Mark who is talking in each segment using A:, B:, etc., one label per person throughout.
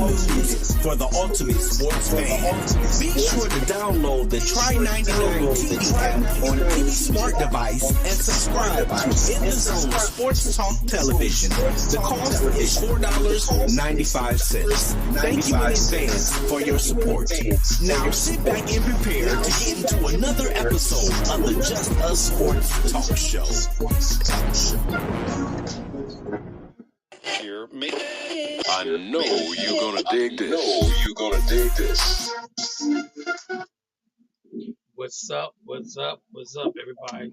A: news for the ultimate sports fan. Be sure to download the Try 99 TV app on any smart device and subscribe to In the Zone Sports Talk Television. The cost is $4.95. Thank you in advance for your support. Now sit back and prepare to get into another episode of the Just Us Sports Talk Show.
B: I know you're gonna dig this.
C: What's up, everybody?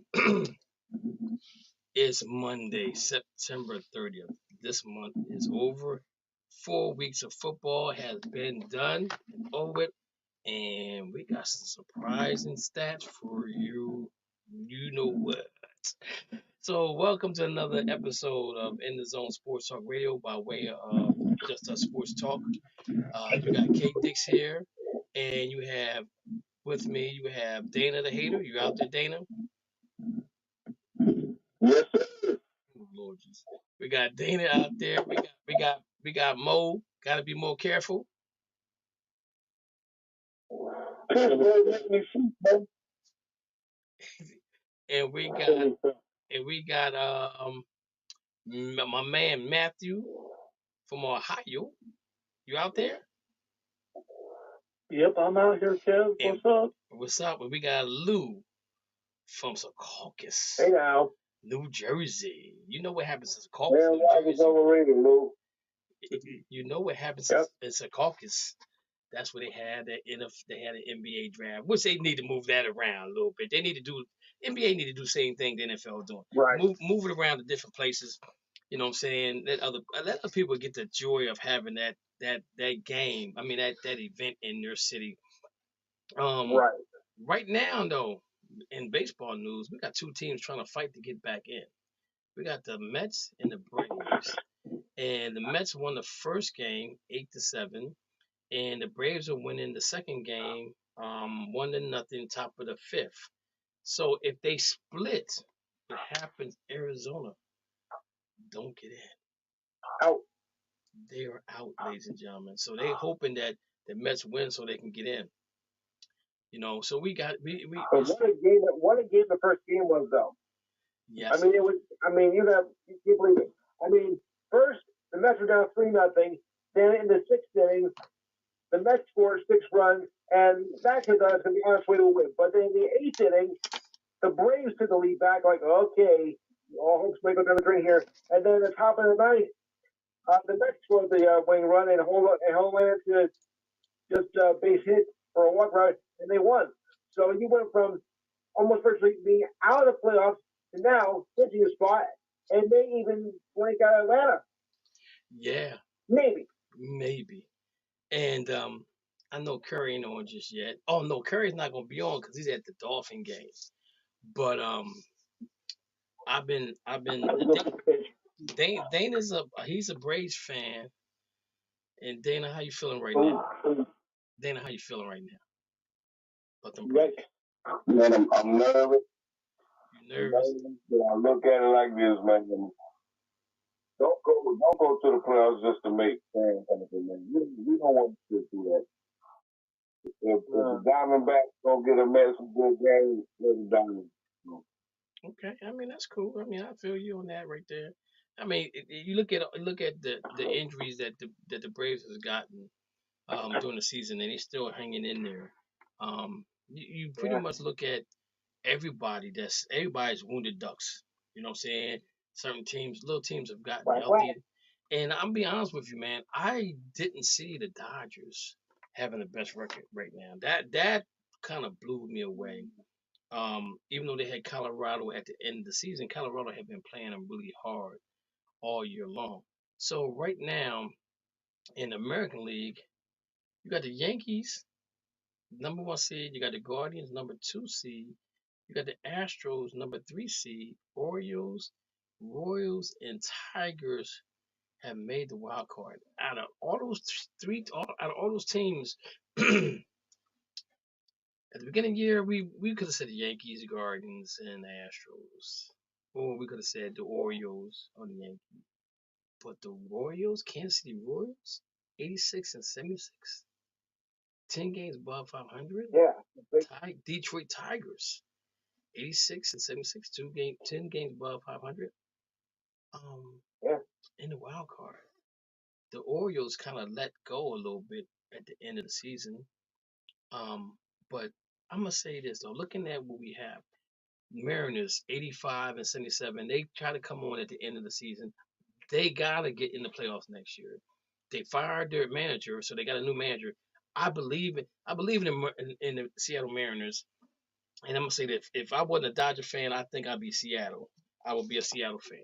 C: It's Monday, September 30th. This month is over. 4 weeks of football has been done and over, and we got some surprising stats for you. You know what? So, welcome to another episode of In the Zone Sports Talk Radio by way of Just Us Sports Talk. You got KNICKS here, and you have with me, you have Dana the Hater. You out there, Dana?
D: Yes, sir.
C: Oh, Lord Jesus. We got Dana out there. We got Mo. Gotta be more careful. And we got my man Matthew from Ohio. You out there?
D: Yep, I'm out here, Kev. What's up?
C: What's up? And we got Lou from Secaucus.
D: Hey now.
C: New Jersey. You know what happens in Secaucus,
D: Man,
C: New Jersey.
D: overrated, Lou.
C: You know what happens in Secaucus. That's where they had an NBA draft, which they need to move that around a little bit. NBA need to do the same thing the NFL doing.
D: Right.
C: Move it around to different places. You know what I'm saying? Let other people get the joy of having that game. I mean that event in their city.
D: Right.
C: Right now though, in baseball news, we got two teams trying to fight to get back in. We got the Mets and the Braves. And the Mets won the first game 8-7. And the Braves are winning the second game 1-0, top of the fifth. So if they split, what happens? Arizona don't get in.
D: Out.
C: They are out, ladies and gentlemen. So they hoping that the Mets win so they can get in. You know, so we got we.
D: What a game the first game was though.
C: Yes.
D: I mean it was. I mean you can't believe it. I mean first the Mets were down 3-0. Then in the sixth inning, the Mets scored 6 runs, and that could have been the honest way to win. But then in the 8th inning, the Braves took the lead back, like, okay, all hopes may go down the drain here. And then at the top of the 9th, the Mets scored the winning run and home ran to just base hit for a walk ride, and they won. So you went from almost virtually being out of the playoffs to now clinching a spot, and they even blank out Atlanta.
C: Yeah.
D: Maybe.
C: And I know Curry ain't on just yet. Oh no, Curry's not gonna be on because he's at the Dolphin games. But Dana's he's a Braves fan. And Dana, how you feeling right now? But them Braves.
D: Man, I'm nervous.
C: You nervous?
D: I look at it like this, man. Don't go to the playoffs just to make fans anything, man. We don't want to do that. If the Diamondbacks don't get a mess of good games, let the Diamondbacks.
C: Okay, I mean that's cool. I mean I feel you on that right there. I mean you look at the injuries that the Braves has gotten during the season, and they're still hanging in there. You pretty much look at everybody's wounded ducks. You know what I'm saying? Certain teams, little teams have gotten healthy. And I'm being honest with you, man. I didn't see the Dodgers having the best record right now. That kind of blew me away. Even though they had Colorado at the end of the season, Colorado had been playing them really hard all year long. So right now in the American League, you got the Yankees, number 1 seed. You got the Guardians, number 2 seed. You got the Astros, number 3 seed. Orioles, Royals, and Tigers have made the wild card. Out of all those teams, at the beginning of the year, we could have said the Yankees, the Guardians, and the Astros, or we could have said the Orioles or the Yankees. But the Royals, Kansas City Royals, 86 and 76. 10 games above 500.
D: Yeah.
C: Detroit Tigers, 86 and 76. 10 games above 500.
D: Yeah.
C: In the wild card, the Orioles kind of let go a little bit at the end of the season. But I'm gonna say this though, looking at what we have, Mariners 85 and 77. They try to come on at the end of the season. They gotta get in the playoffs next year. They fired their manager, so they got a new manager. I believe in the Seattle Mariners, and I'm gonna say that if I wasn't a Dodger fan, I think I'd be Seattle. I would be a Seattle fan.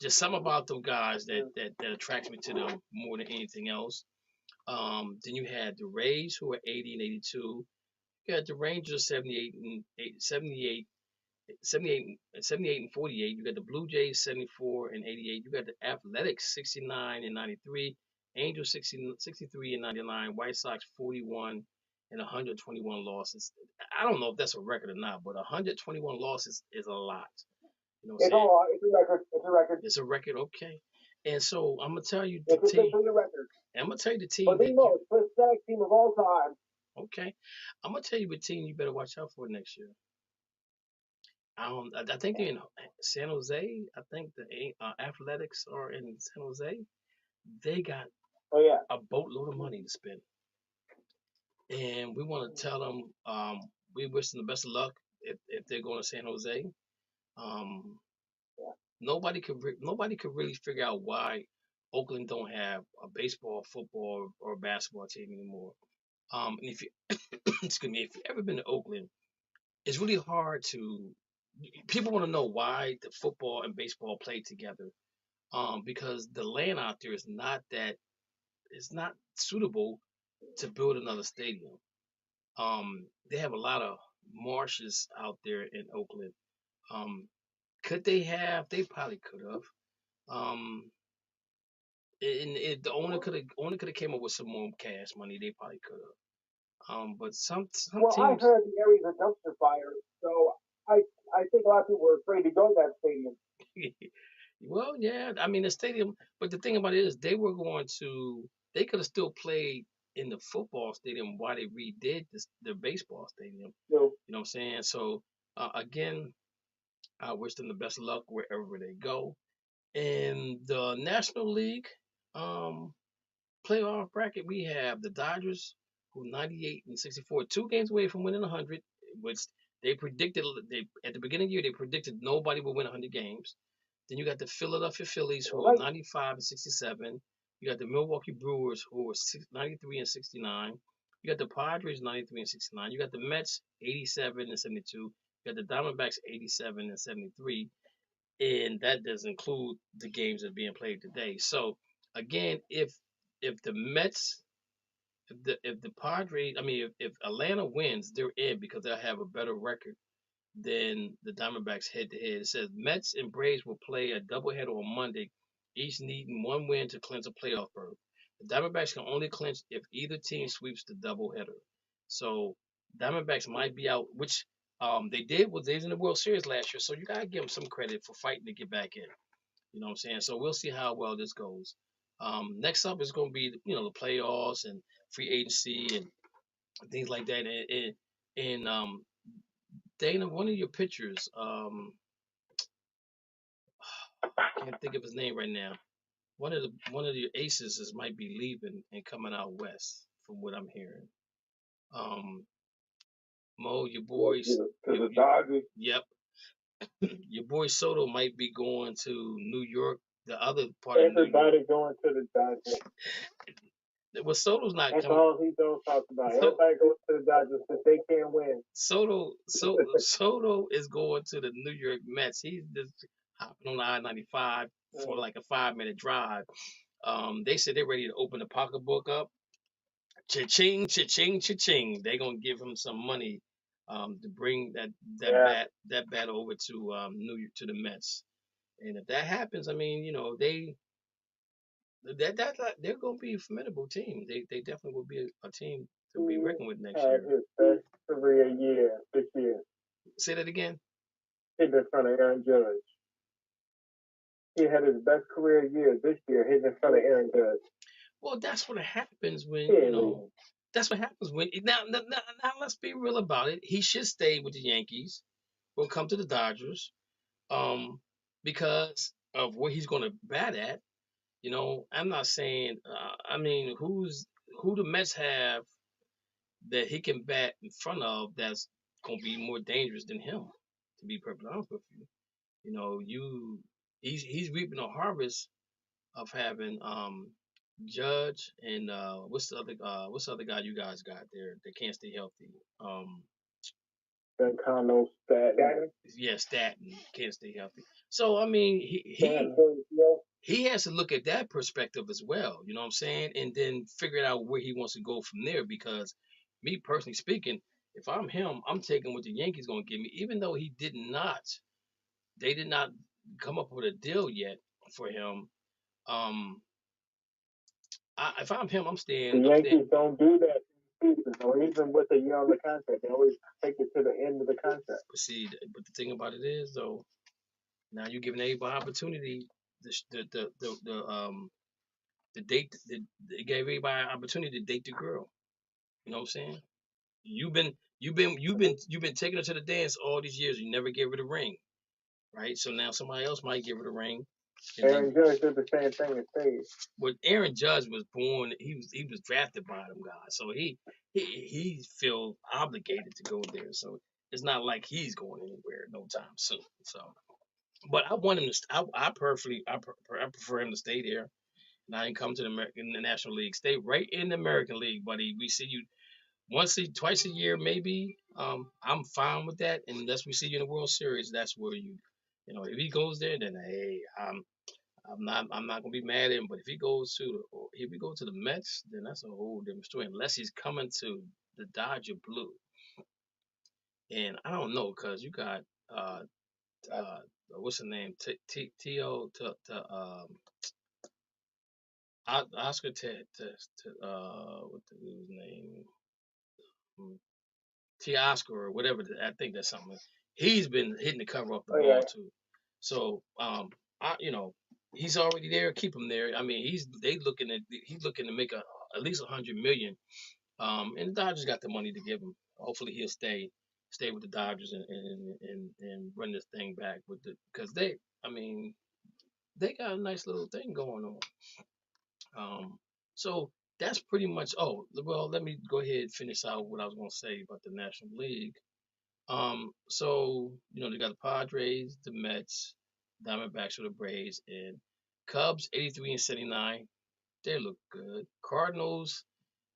C: Just something about them guys that attracts me to them more than anything else. Then you had the Rays, who are 80 and 82. You had the Rangers 78 and 48. You got the Blue Jays 74 and 88. You got the Athletics 69 and 93. Angels 63 and 99. White Sox 41 and 121 losses. I don't know if that's a record or not, but 121 losses is a lot. You know what I'm saying?
D: It's a record. It's a record.
C: It's a record, okay. And so I'm gonna tell you
D: the team. A record.
C: I'm gonna tell you the team.
D: But the most pathetic team of all time.
C: Okay, I'm gonna tell you what team you better watch out for next year. I think they're in San Jose. I think the Athletics are in San Jose. They got a boatload of money to spend, and we want to tell them we wish them the best of luck if they're going to San Jose. Nobody could really figure out why Oakland don't have a baseball, football, or basketball team anymore. And if you excuse me, if you've ever been to Oakland, it's really hard to. People want to know why the football and baseball play together. Because the land out there is not suitable to build another stadium. They have a lot of marshes out there in Oakland. Could they have? They probably could have. The owner could have came up with some more cash money. They probably could have. But some teams.
D: I heard the area's a dumpster fire, so I think a lot of people were afraid to go to that stadium.
C: Well, yeah, I mean the stadium, but the thing about it is they could have still played in the football stadium while they redid the baseball stadium.
D: Yeah.
C: You know what I'm saying? So again, I wish them the best of luck wherever they go. In the National League playoff bracket, we have the Dodgers, who 98 and 64, 2 games away from winning 100, which they predicted. At the beginning of the year, they predicted nobody would win 100 games. Then you got the Philadelphia Phillies, who are 95 and 67. You got the Milwaukee Brewers, who are 93 and 69. You got the Padres, 93 and 69. You got the Mets, 87 and 72. You got the Diamondbacks, 87 and 73. And that does include the games that are being played today. So again, if the Mets, if the Padres, if Atlanta wins, they're in because they'll have a better record than the Diamondbacks head to head. It says Mets and Braves will play a doubleheader on Monday, each needing one win to clinch a playoff berth. The Diamondbacks can only clinch if either team sweeps the doubleheader. So Diamondbacks might be out, which they did was in the World Series last year. So you gotta give them some credit for fighting to get back in. You know what I'm saying? So we'll see how well this goes. Next up is going to be the playoffs and free agency and things like that. And Dana, one of your pitchers, I can't think of his name right now. One of the aces might be leaving and coming out west, from what I'm hearing. Mo, your boys,
D: the Dodgers.
C: Yep, your boy Soto might be going to New York. The other part of New York.
D: Everybody going to the Dodgers.
C: Well, Soto's not
D: That's
C: coming.
D: all he don't talk about. Everybody goes to the Dodgers because they can't win.
C: Soto is going to the New York Mets. He's just hopping on I-95 for like a 5-minute drive. They said they're ready to open the pocketbook up. Cha-ching, cha-ching, cha-ching. They're gonna give him some money to bring that bat over to New York, to the Mets. And if that happens, they're gonna be a formidable team. They definitely will be a team to be reckoned with next year.
D: His best career year this year.
C: Say that again.
D: Hitting in front of Aaron Judge. He had his best career year this year hitting in front of Aaron Judge.
C: Well, that's what happens when
D: Yeah.
C: That's what happens when now. Let's be real about it. He should stay with the Yankees or come to the Dodgers, because of where he's going to bat at. I'm not saying. I mean, who the Mets have that he can bat in front of that's going to be more dangerous than him. To be perfectly honest with you, you know, you he's reaping a harvest of having Judge and what's the other guy you guys got there that can't stay healthy?
D: That Cano Staten.
C: Yeah, Staten can't stay healthy. So I mean, he has to look at that perspective as well. You know what I'm saying? And then figure out where he wants to go from there. Because me personally speaking, if I'm him, I'm taking what the Yankees gonna give me, even though they did not come up with a deal yet for him. Um, if I'm him, I'm staying.
D: The
C: I'm staying.
D: Yankees don't do that season, or even with a year on the contract. They always take it to the end of the contract.
C: Proceed. But the thing about it is, though, now you're giving everybody opportunity. The date. They gave everybody opportunity to date the girl. You know what I'm saying? You've been taking her to the dance all these years. You never gave her the ring, right? So now somebody else might give her the ring.
D: Aaron Judge did the same thing in Stage.
C: Well, Aaron Judge was born. He was drafted by them guys, so he feel obligated to go there. So it's not like he's going anywhere no time soon. So, but I want him to. I prefer him to stay there. Now he come to the National League. Stay right in the American League, buddy. We see you twice a year, maybe. I'm fine with that. And unless we see you in the World Series, that's where if he goes there, then hey, I'm not gonna be mad at him. But if we go to the Mets, then that's a whole different story. Unless he's coming to the Dodger Blue, and I don't know, cause you got what's the name? T.O. Oscar what the his name? T. Oscar or whatever. I think that's something. He's been hitting the cover off the ball too. So he's already there. Keep him there. I mean, he's looking to make at least $100 million. And the Dodgers got the money to give him. Hopefully he'll stay with the Dodgers and run this thing back because they got a nice little thing going on. So that's pretty much. Oh well, let me go ahead and finish out what I was going to say about the National League. So they got the Padres, the Mets, Diamondbacks or the Braves, and Cubs 83 and 79. They look good. Cardinals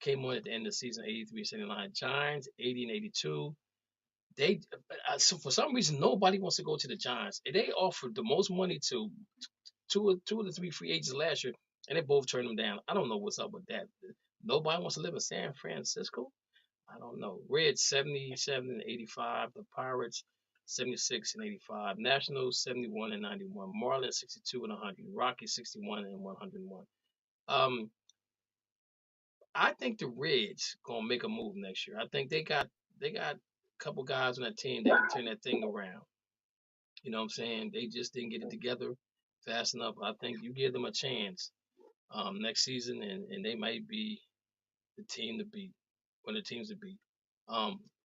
C: came on at the end of the season 83 and 79. Giants 80 and 82. They so for some reason nobody wants to go to the Giants. They offered the most money to two of the three free agents last year, and they both turned them down. I don't know what's up with that. Nobody wants to live in San Francisco. I don't know. Reds 77 and 85. The Pirates 76 and 85. Nationals 71 and 91. Marlins 62 and 100. Rockies 61 and 101. I think the Reds gonna make a move next year. I think they got a couple guys on that team that can turn that thing around. You know what I'm saying? They just didn't get it together fast enough. I think you give them a chance next season, and they might be the team to beat. One of the teams to beat.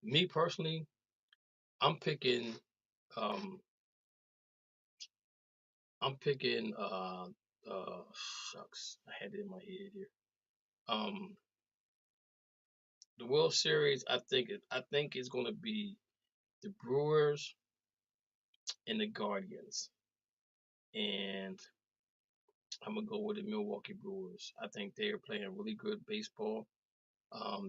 C: Me personally, I'm picking. Um, I'm picking. Shucks, I had it in my head here. The World Series. I think it's going to be the Brewers and the Guardians, and I'm gonna go with the Milwaukee Brewers. I think they are playing really good baseball.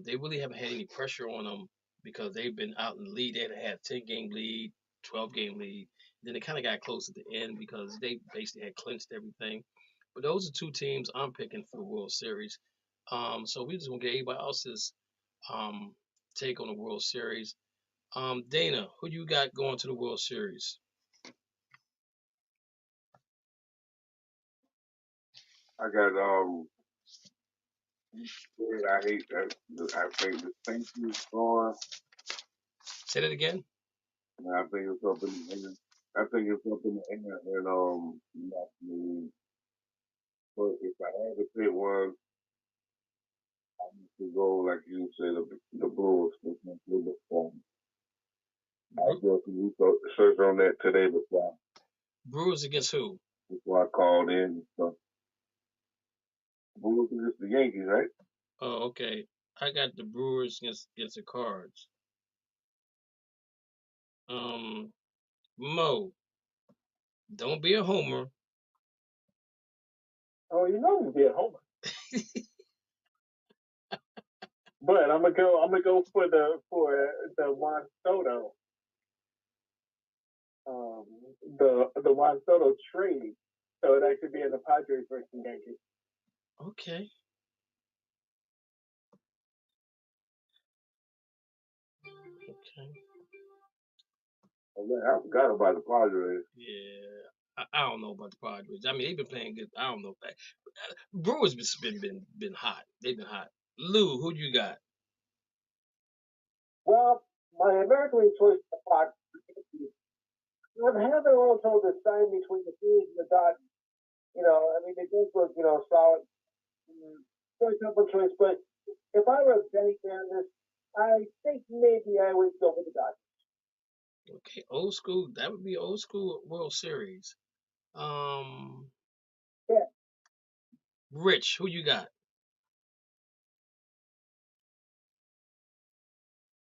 C: They really haven't had any pressure on them because they've been out in the lead. They had a 10-game lead, 12-game lead. Then they kind of got close at the end because they basically had clinched everything. But those are two teams I'm picking for the World Series. So we just gonna get everybody else's take on the World Series. Dana, who you got going to the World Series?
E: I got I hate that. I think the Saints going.
C: Say that again.
E: And I think it's up in the air. I think it's up in the air, and but if I had to pick one, To go, like you said, the Blues. I just search on that today before.
C: Brewers against who?
E: Before I called in and stuff. Blues against the Yankees, right?
C: Oh, okay. I got the Brewers against the Cards. Mo, don't be a homer.
D: Oh, you know I'm be a homer. But I'm gonna go for the Juan Soto. The Juan Soto trade. So it actually be in the Padres versus Yankees.
C: Okay. Okay.
E: Oh, man, I forgot about the Padres.
C: Yeah. I don't know about the Padres. I mean, they've been playing good. I don't know that. Brewers been hot. They've been hot. Lou, who you got?
D: Well, my American League choice is the Padres. I'm having also decide between the Phillies and the Dodgers. I mean, they both look, solid. Very tough choice, but if I were betting on this, I think maybe I would go for the Dodgers.
C: Okay, old school. That would be old school World Series.
D: Yeah.
C: Rich, who you got?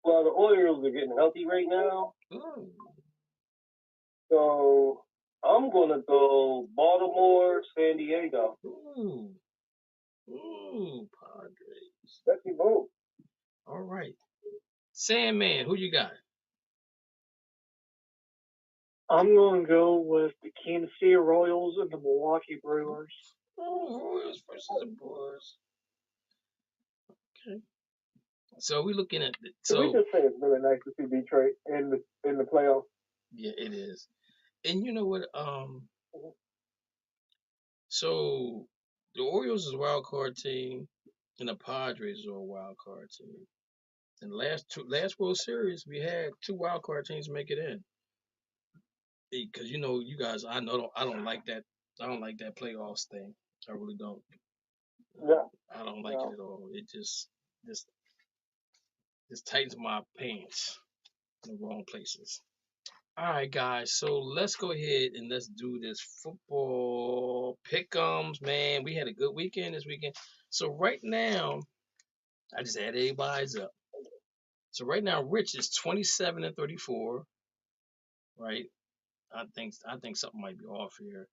D: Well, the Orioles are getting healthy right now.
C: Ooh.
D: So I'm going to go Baltimore, San Diego.
C: Ooh. Padres.
D: That's your vote.
C: All right. Sandman, who you got?
F: I'm going to go with the Kansas City Royals and the Milwaukee Brewers.
C: Oh, Royals versus the Brewers. Okay. So we're looking at
D: we just say it's really nice to see Detroit in the playoffs.
C: Yeah, it is. And you know what? So the Orioles is a wild card team, and the Padres are a wild card team. And last World Series, we had 2 wild card teams make it in. Because you guys, I don't like that. I don't like that playoffs thing. I really don't.
D: Yeah.
C: I don't like it at all. It just tightens my pants in the wrong places. All right, guys. So let's go ahead and let's do this football pick'ems, man. We had a good weekend this weekend. So right now, I just added everybody's up. So right now, Rich is 27-34. Right. I think something might be off here.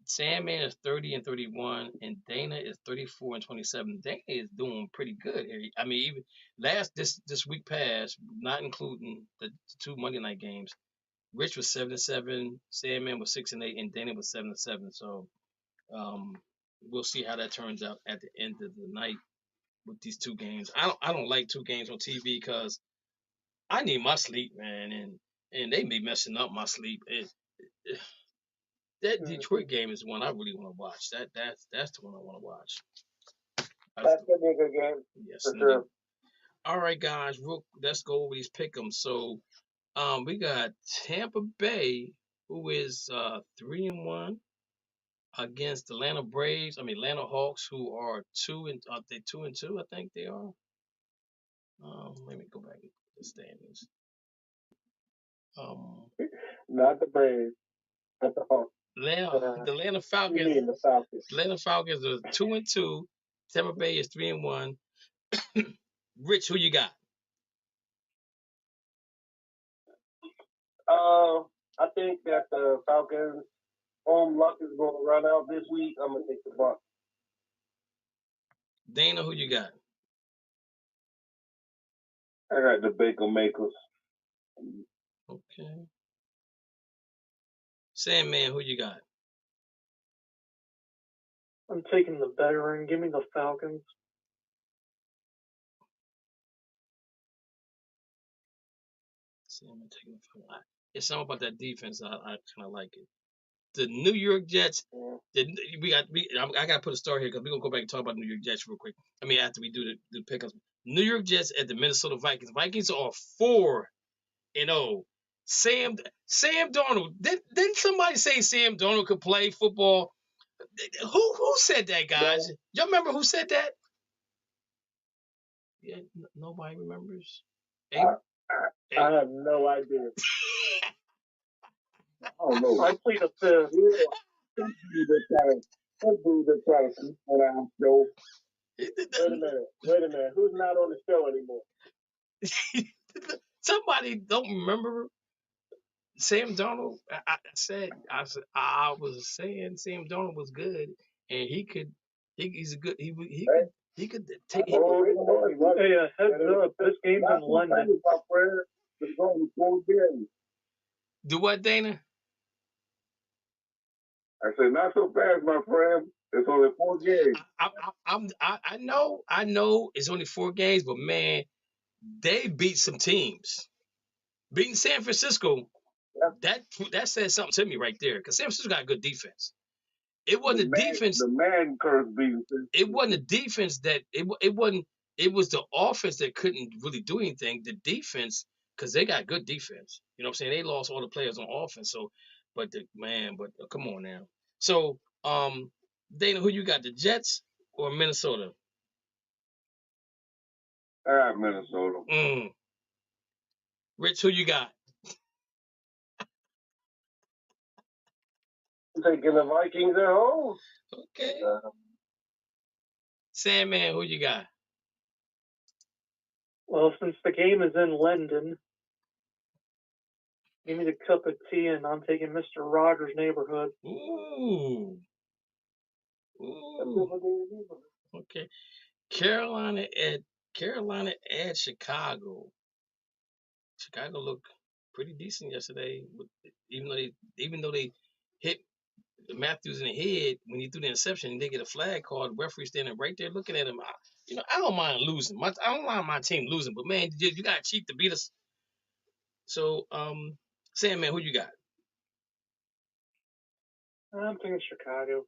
C: Sandman is 30-31, and Dana is 34-27. Dana is doing pretty good here. I mean, even this week past, not including the 2 Monday night games, Rich was 7-7, Sandman was 6-8, and Dana was 7-7. So, we'll see how that turns out at the end of the night with these 2 games. I don't like 2 games on TV because I need my sleep, man, and they be messing up my sleep. That Detroit game is the one I really want to watch. That's the one I want to watch.
D: That's gonna be a good game.
C: Yes,
D: for sure.
C: All right, guys, let's go over these pick'ems. So, we got Tampa Bay, who is 3-1 against the Atlanta Hawks, who are 2-2. I think they are. Let me go back to the standings.
D: Not the Braves, not the Hawks.
C: The Atlanta Falcons.
D: You mean the Falcons?
C: Atlanta Falcons are 2-2. Tampa Bay is 3-1. Rich, who you got?
D: I think that the Falcons' home luck is going to run out this week. I'm gonna take the Bucs.
C: Dana, who you got?
E: I got the Baker Makers.
C: Okay. Sandman, who you got?
F: I'm taking the veteran. Give me the Falcons.
C: Sandman taking the Falcons. It's something about that defense. I kind of like it. The New York Jets. I got to put a star here because we're going to go back and talk about New York Jets real quick. I mean, after we do the pickups. New York Jets at the Minnesota Vikings. Vikings are 4-0. Sam Darnold. Didn't somebody say Sam Darnold could play football? Who said that, guys? Y'all remember who said that? Yeah, nobody remembers.
D: I have no idea.
E: Oh no.
F: I plead the fifth.
E: Some dude that try to sneak around show.
D: Wait a minute. Who's not on the show anymore?
C: Somebody don't remember Sam Darnold. I was saying Sam Darnold was good, and he's a good. He could take.
D: Hey,
F: Heads up, this game's in London.
E: My friend, it's only 4 games.
C: Do what, Dana?
E: I said, not so fast, my friend. It's only 4 games.
C: I know it's only 4 games, but man, they beat some teams. Beating San Francisco, that says something to me right there, because San Francisco got a good defense. It wasn't the defense.
E: The man curse beating.
C: It wasn't the defense that it wasn't. It was the offense that couldn't really do anything. The defense, because they got good defense. You know what I'm saying? They lost all the players on offense. So, but come on now. So, Dana, who you got? The Jets or Minnesota?
E: Minnesota.
C: Rich, who you got?
D: I'm taking the Vikings at home.
C: Okay. Sandman, who you got?
F: Well, since the game is in London, give me the cup of tea, and I'm taking Mr. Rogers' neighborhood.
C: Ooh. Okay. Carolina at Chicago. Chicago looked pretty decent yesterday, even though they hit Matthews in the head when he threw the interception. They get a flag called. The referee standing right there looking at him. I don't mind losing. I don't mind my team losing, but man, you got to cheat to beat us. So, Sandman, who you got?
F: I'm thinking Chicago.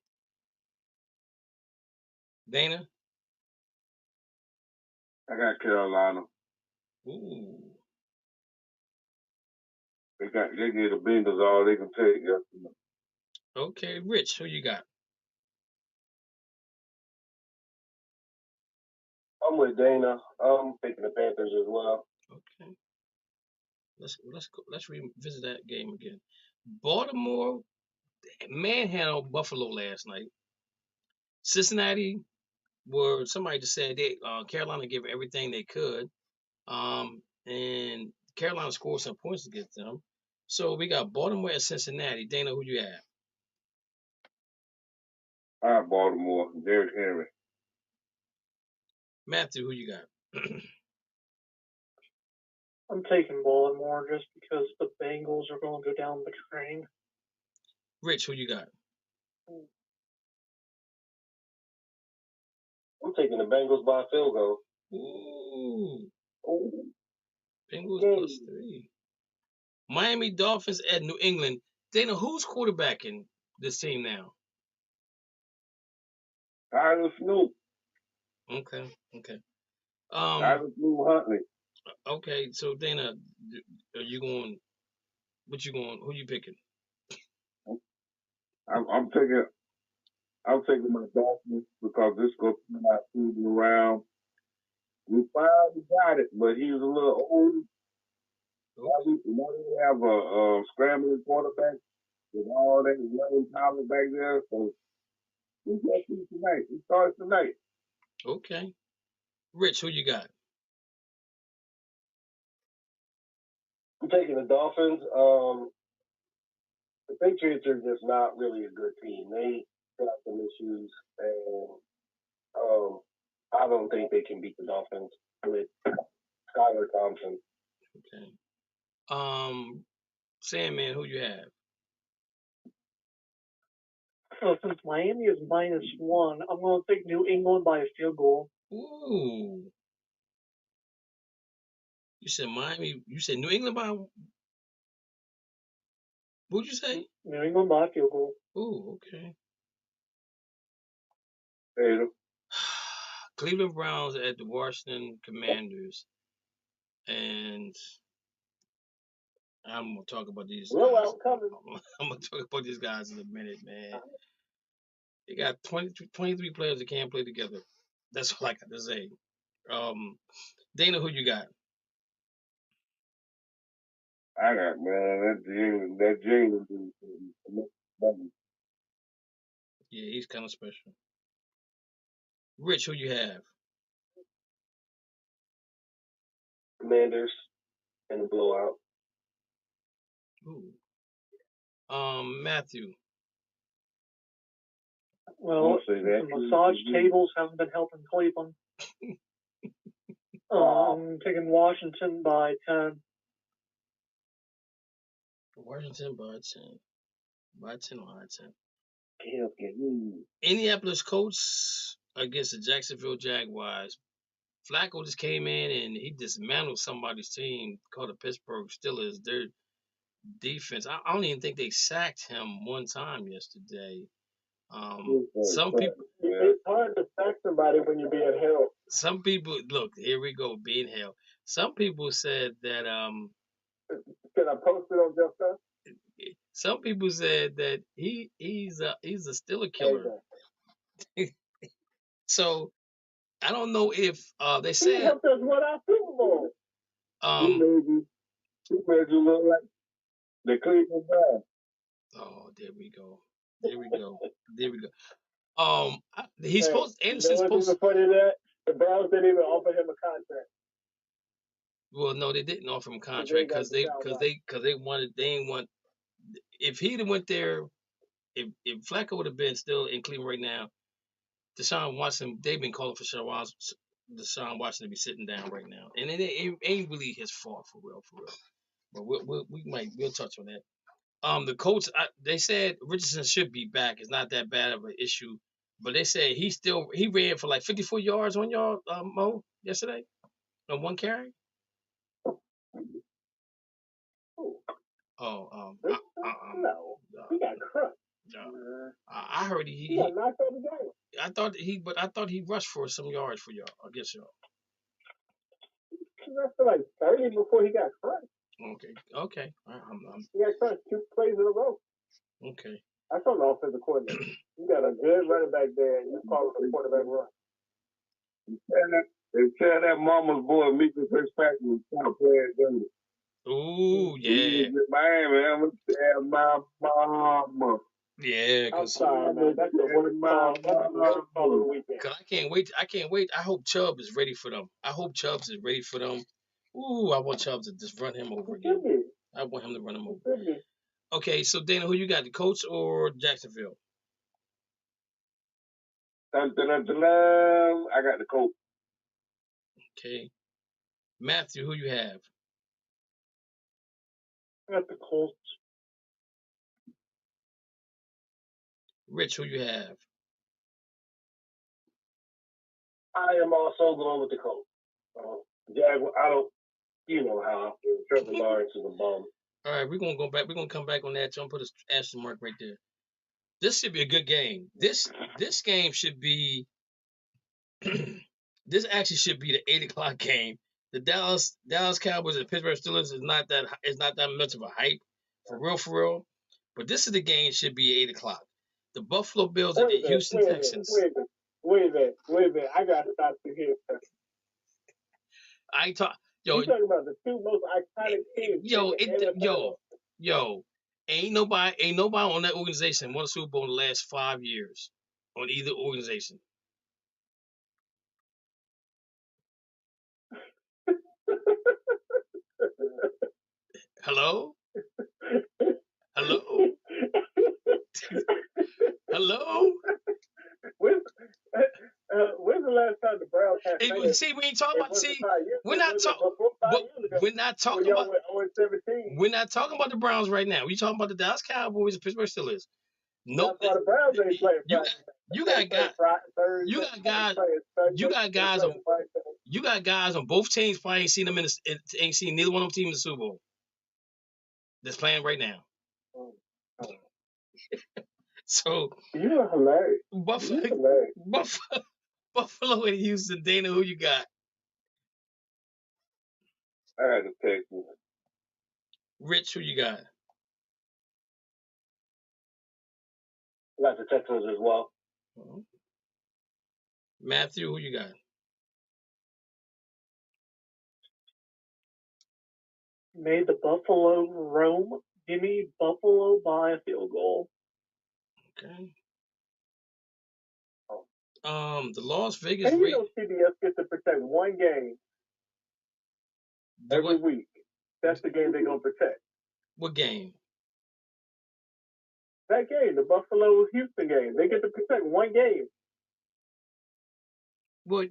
C: Dana?
E: I got Carolina.
C: Ooh.
E: They gave the Bengals all they can take yesterday.
C: Okay, Rich, who you got?
D: I'm with Dana. I'm picking the Panthers as well.
C: Okay. Let's revisit that game again. Baltimore manhandled Buffalo last night. Cincinnati, where somebody just said Carolina gave everything they could, and Carolina scored some points against them. So we got Baltimore and Cincinnati. Dana, who you have?
E: I have Baltimore. Derrick Henry.
C: Matthew, who you got?
F: I'm taking Baltimore just because the Bengals are going to go down the drain.
C: Rich, who you got?
D: I'm taking the Bengals by a field goal.
C: Ooh. Bengals +3. Miami Dolphins at New England. Dana, who's quarterbacking this team now?
E: Tyler Snoop.
C: Okay.
E: Tyler Snoop Huntley.
C: Okay, so Dana, are you going? Who you picking?
E: I'm taking my Dolphins because this goes not moving around. We finally got it, but he's a little old. Okay. Now we have a scrambling quarterback with all that young talent back there. So we got these tonight. It starts tonight.
C: Okay. Rich, who you got?
D: I'm taking the Dolphins. The Patriots are just not really a good team. They got some issues, and I don't think they can beat the Dolphins with Skylar Thompson.
C: Okay. Sandman, who you have?
F: So since Miami is -1, I'm going to take New England by a field goal.
C: Ooh. You said Miami. You said New England by. What'd you say?
F: New England by a field goal.
C: Ooh, okay.
E: Tatum.
C: Cleveland Browns at the Washington Commanders, and I'm gonna talk about these guys. I'm gonna talk about these guys in a minute, man. They got 23 players that can't play together. That's all I got to say. Dana, who you got?
E: I got, man, that Jalen dude.
C: Yeah, he's kind of special. Rich, who you have?
D: Commanders and a blowout.
C: Ooh. Matthew.
F: Well, the massage tables haven't been helping Cleveland. I'm taking Washington by 10.
C: Washington by 10. By 10 or high 10. Indianapolis Colts against the Jacksonville Jaguars. Flacco just came in and he dismantled somebody's team called the Pittsburgh Steelers. Their defense, I don't even think they sacked him one time yesterday. Some people,
D: it's hard to sack somebody when you're being held.
C: Some people, look, here we go, being held. Some people said that
D: Can I post it on Just Us?
C: Some people said that he's a Steeler killer. So I don't know if they said
D: he helped us win our Super Bowl.
E: He made you look like the Cleveland Browns.
C: Oh, there we go. He's supposed. Anderson's supposed.
D: What's funny that the Browns didn't even offer him a contract.
C: Well, no, they didn't offer him a contract because they wanted. They didn't want. If he'd have went there, if Flacco would have been still in Cleveland right now, Deshaun Watson. They've been calling for Deshaun Watson to be sitting down right now, and it ain't really his fault for real. But we'll touch on that. The Colts, they said Richardson should be back. It's not that bad of an issue, but they said he ran for like 54 yards on y'all, Mo, yesterday on one carry.
D: No, he got crushed.
C: I heard he
D: got knocked out of the game.
C: I thought he rushed for some yards for y'all. I guess y'all.
D: He rushed for like 30 before he got crushed.
C: Okay.
D: He got crushed 2 plays in a row.
C: Okay.
D: I saw the offensive coordinator. You got a good running back there, and you call him a quarterback run.
E: They tell that mama's boy, Mika Fitzpatrick, was trying to play it dirty.
C: Ooh, yeah.
E: Miami, I'm going to tell my mama.
C: Yeah,
D: I'm sorry, man. That's the worst call of the weekend.
C: Cause I can't wait. I hope Chubb is ready for them. Ooh, I want Chubb to just run him over again. I want him to run him over. Okay, so Dana, who you got, the Colts or Jacksonville?
E: I got the Colts.
C: Okay. Matthew, who you have?
F: I got the Colts.
C: Rich, who you have?
D: I am also going with the Colts. Jaguar, I don't, you know how I feel. Trevor Lawrence is a bum.
C: All right, we're gonna go back. We're gonna come back on that. So I'm gonna put an asterisk mark right there. This should be a good game. This game should be. This actually should be the 8:00 game. The Dallas Cowboys and the Pittsburgh Steelers is not that much of a hype for real. But this is the game should be 8:00. The Buffalo Bills and the Houston Texans.
D: Wait a minute. I gotta stop you here.
C: I talk.
D: Yo, you talking about the 2 most iconic teams?
C: Yo, ain't nobody on that organization won a Super Bowl in the last 5 years on either organization. Hello?
D: When's the last time the Browns had fans?
C: See, we ain't talking about. See, we're not talking. We're not talking about. We're not talking about the Browns right now. We're talking about the Dallas Cowboys and Pittsburgh Steelers.
D: Nope. The Browns ain't playing.
C: You got guys on both teams. Probably ain't seen them ain't seen neither one of them teams in the Super Bowl. That's playing right now. So
D: you are hilarious.
C: Buffalo and Houston. Dana, who you got?
E: I got the Texans.
C: Rich, who you got?
D: I got the Texans as well.
C: Matthew, who you got?
F: Made the Buffalo roam. Give me Buffalo by a field goal.
C: Okay. The Las Vegas
D: And you
C: Raiders.
D: know CBS gets to protect one game every week. That's the game they're going to protect.
C: What game?
D: That game, the Buffalo-Houston game. They get to protect one game.
C: Well,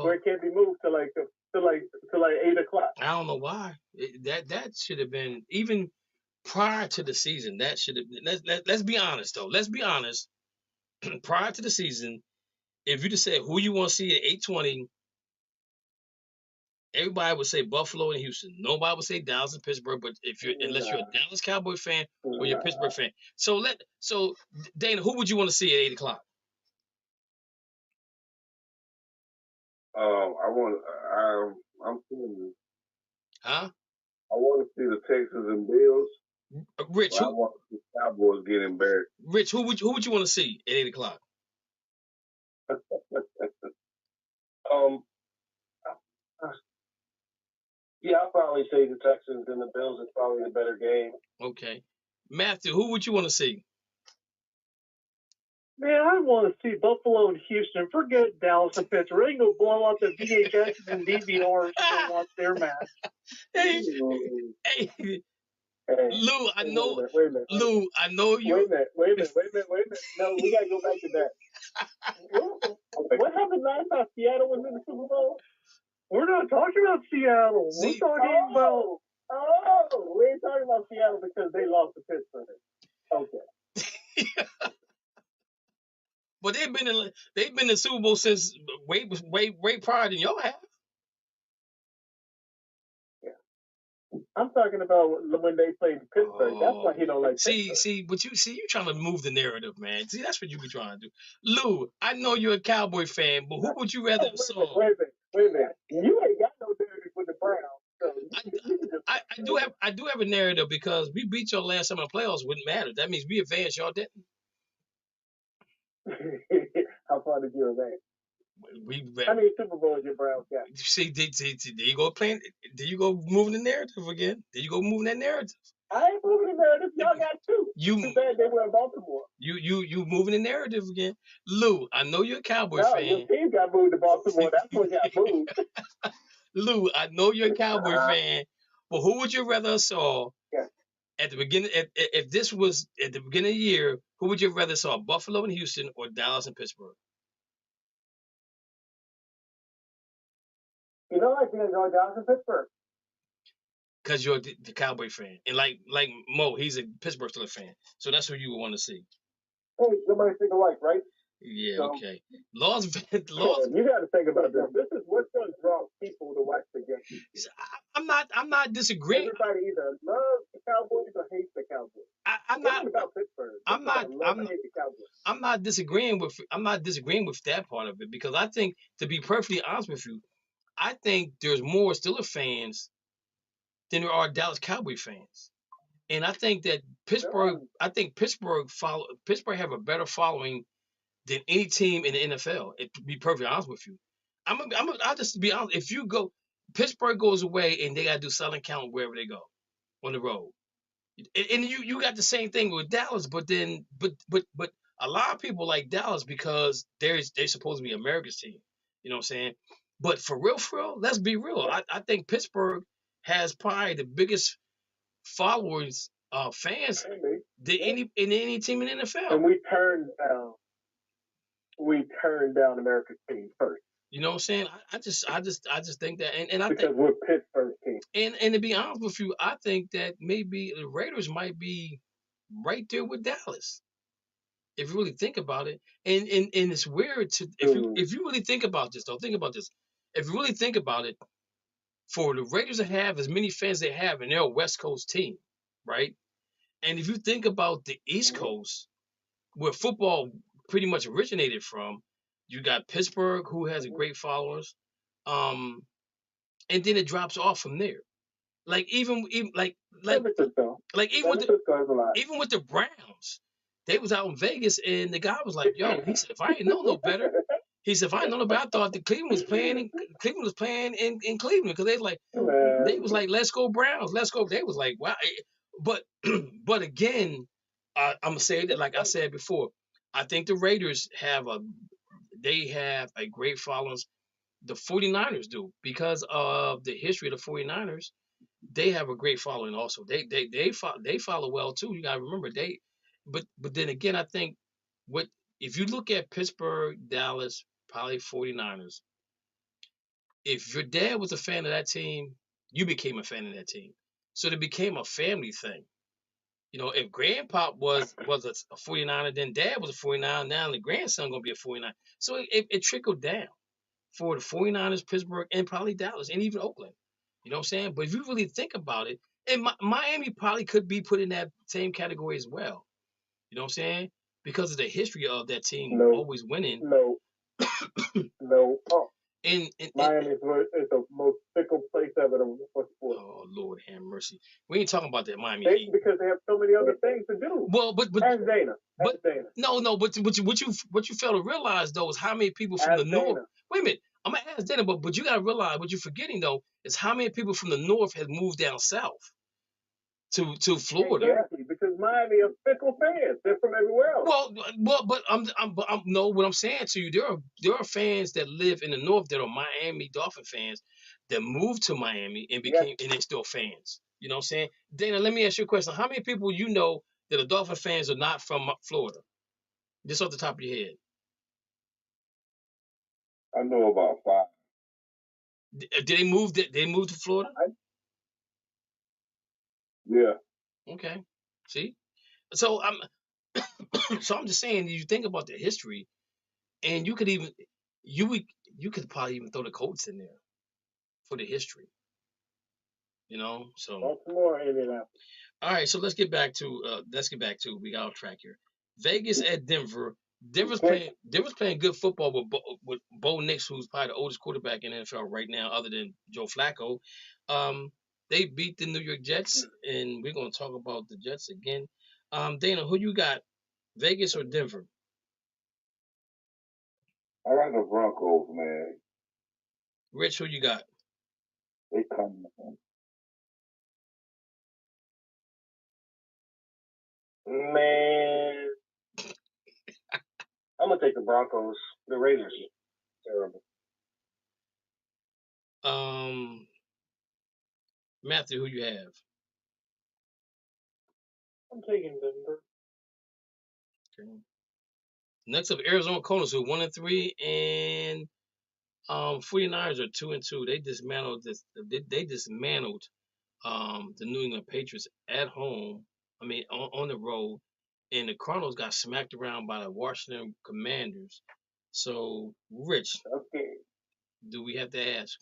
D: where it can't be moved to like 8 o'clock.
C: I don't know why. That should have been even prior to the season. That should have. Let's be honest though. Let's be honest. Prior to the season, if you just said who you want to see at 8:20, everybody would say Buffalo and Houston. Nobody would say Dallas and Pittsburgh. But unless you're a Dallas Cowboy fan or you're a Pittsburgh fan, so Dana, who would you want to see at 8 o'clock?
E: I'm feeling.
C: Huh?
E: I want to see the Texans and Bills.
C: Rich,
E: I want to see the Cowboys get embarrassed.
C: Rich, who would you want to see at 8 o'clock?
D: Yeah, I'll probably say the Texans and the Bills is probably the better game.
C: Okay. Matthew, who would you want to see?
F: Man, I want to see Buffalo and Houston. Forget Dallas and Pittsburgh. They can go blow up the VHS and DVRs and watch their match.
C: Hey, Lou, I know.
D: Wait a minute.
C: Lou, I know you.
D: Wait a minute. No, we gotta go back to that. What happened last time Seattle was in the Super Bowl?
F: We're not talking about Seattle. We're talking about.
D: Oh, we ain't talking about Seattle because they lost to Pittsburgh. Okay.
C: But they've been in the Super Bowl since way prior than y'all have.
D: Yeah. I'm talking about when they played Pittsburgh. That's why he don't like Pittsburgh.
C: You trying to move the narrative, man. See, that's what you be trying to do. Lou, I know you're a Cowboy fan, but who would you rather have saw?
D: Wait a minute. You ain't got no narrative with the Browns. So
C: I do have a narrative because we beat y'all last time in the playoffs. Wouldn't matter. That means we advanced. Y'all didn't.
D: How far did you advance? How many Super Bowls your Browns got?
C: See, there you go playing. There you go moving the narrative again. There you go moving that narrative.
D: I ain't moving the narrative. Y'all got two. Too bad they were in Baltimore.
C: You moving the narrative again. Lou, I know you're a Cowboy fan.
D: Your team got moved to Baltimore. That's what got moved.
C: Lou, I know you're a Cowboy fan, but who would you rather saw at the beginning? If this was at the beginning of the year, who would you rather saw? Buffalo and Houston or Dallas and Pittsburgh?
D: You know, I think I'd go Dallas and Pittsburgh.
C: Because you're the Cowboy fan, and like Mo, he's a Pittsburgh Steelers fan, so that's who you would want to see.
D: Hey, somebody think alike, right?
C: Yeah,
D: so,
C: okay. Lost.
D: You got to think about this. This is what's going to draw people to watch the game.
C: I'm not disagreeing.
D: Everybody either loves the Cowboys or hates the Cowboys. I'm not about Pittsburgh.
C: I'm not disagreeing with that part of it, because I think, to be perfectly honest with you, I think there's more Steelers fans than there are Dallas Cowboy fans. And I think that Pittsburgh have a better following than any team in the NFL. To be perfectly honest with you, I'll just be honest. If you go, Pittsburgh goes away and they got to do silent count wherever they go on the road, and you got the same thing with Dallas. But a lot of people like Dallas because they're supposed to be America's team. You know what I'm saying? But for real, let's be real. I think Pittsburgh has probably the biggest followers, fans than any team in the NFL.
D: And we turned down America's team first.
C: You know what I'm saying? I just think that, and I
D: because
C: think
D: we're Pittsburgh team.
C: And to be honest with you, I think that maybe the Raiders might be right there with Dallas, if you really think about it. And it's weird if you really think about this, though. Think about this. If you really think about it, for the Raiders to have as many fans they have, and they're a West Coast team, right? And if you think about the East Coast, where football pretty much originated from, you got Pittsburgh, who has a great followers, and then it drops off from there. Like even with the Browns, they was out in Vegas, and the guy was like, "Yo," he said, "if I ain't know no better." He said, "If I ain't know no better, I thought the Cleveland was playing in Cleveland because they was like, let's go Browns, let's go." They was like, wow. But but again, I'm gonna say that like I said before, I think the Raiders have a great following. The 49ers do because of the history of the 49ers. They have a great following also. They follow well too. You gotta remember but then again, I think what if you look at Pittsburgh, Dallas, probably 49ers, if your dad was a fan of that team, you became a fan of that team. So it became a family thing. You know, if grandpa was a 49er, then dad was a 49er, now the grandson gonna be a 49er. So it trickled down for the 49ers, Pittsburgh, and probably Dallas, and even Oakland. You know what I'm saying? But if you really think about it, and Miami probably could be put in that same category as well. You know what I'm saying? Because of the history of that team always winning.
D: No.
C: And
D: Miami is the most fickle place ever for sports.
C: Oh Lord, have mercy. We ain't talking about that Miami Heat
D: because they have so many other things to do.
C: Well, but
D: Ask Dana.
C: No, but what you fail to realize though is how many people from the north. Wait a minute, I'm gonna ask Dana, but you gotta realize what you're forgetting though is how many people from the north have moved down south to Florida.
D: Exactly, because Miami are fickle fans. They're from everywhere else.
C: Well, but I'm no. What I'm saying to you, there are fans that live in the north that are Miami Dolphin fans that moved to Miami and became and they're still fans. You know what I'm saying? Dana, let me ask you a question. How many people you know that are Dolphin fans are not from Florida? Just off the top of your head.
E: I know about 5.
C: Did they move? They moved to Florida?
E: Yeah.
C: Okay. See, so I'm just saying. You think about the history, and you could probably even throw the Colts in there for the history. You know, so
D: Baltimore, Indianapolis.
C: All right, so let's get back to we got off track here. Vegas at Denver. Denver's playing good football with Bo Nix, who's probably the oldest quarterback in the NFL right now, other than Joe Flacco. They beat the New York Jets, and we're gonna talk about the Jets again. Dana, who you got, Vegas or Denver?
E: I like the Broncos, man.
C: Rich, who you got?
E: They come.
D: Man, I'm gonna take the Broncos. The Raiders, terrible.
C: Matthew, who you have?
F: I'm taking Denver.
C: Okay. Next up, Arizona Cardinals, who 1-3, and 49ers are 2-2. They dismantled They dismantled the New England Patriots at home. I mean, on the road, and the Cardinals got smacked around by the Washington Commanders. So, Rich,
D: okay,
C: do we have to ask?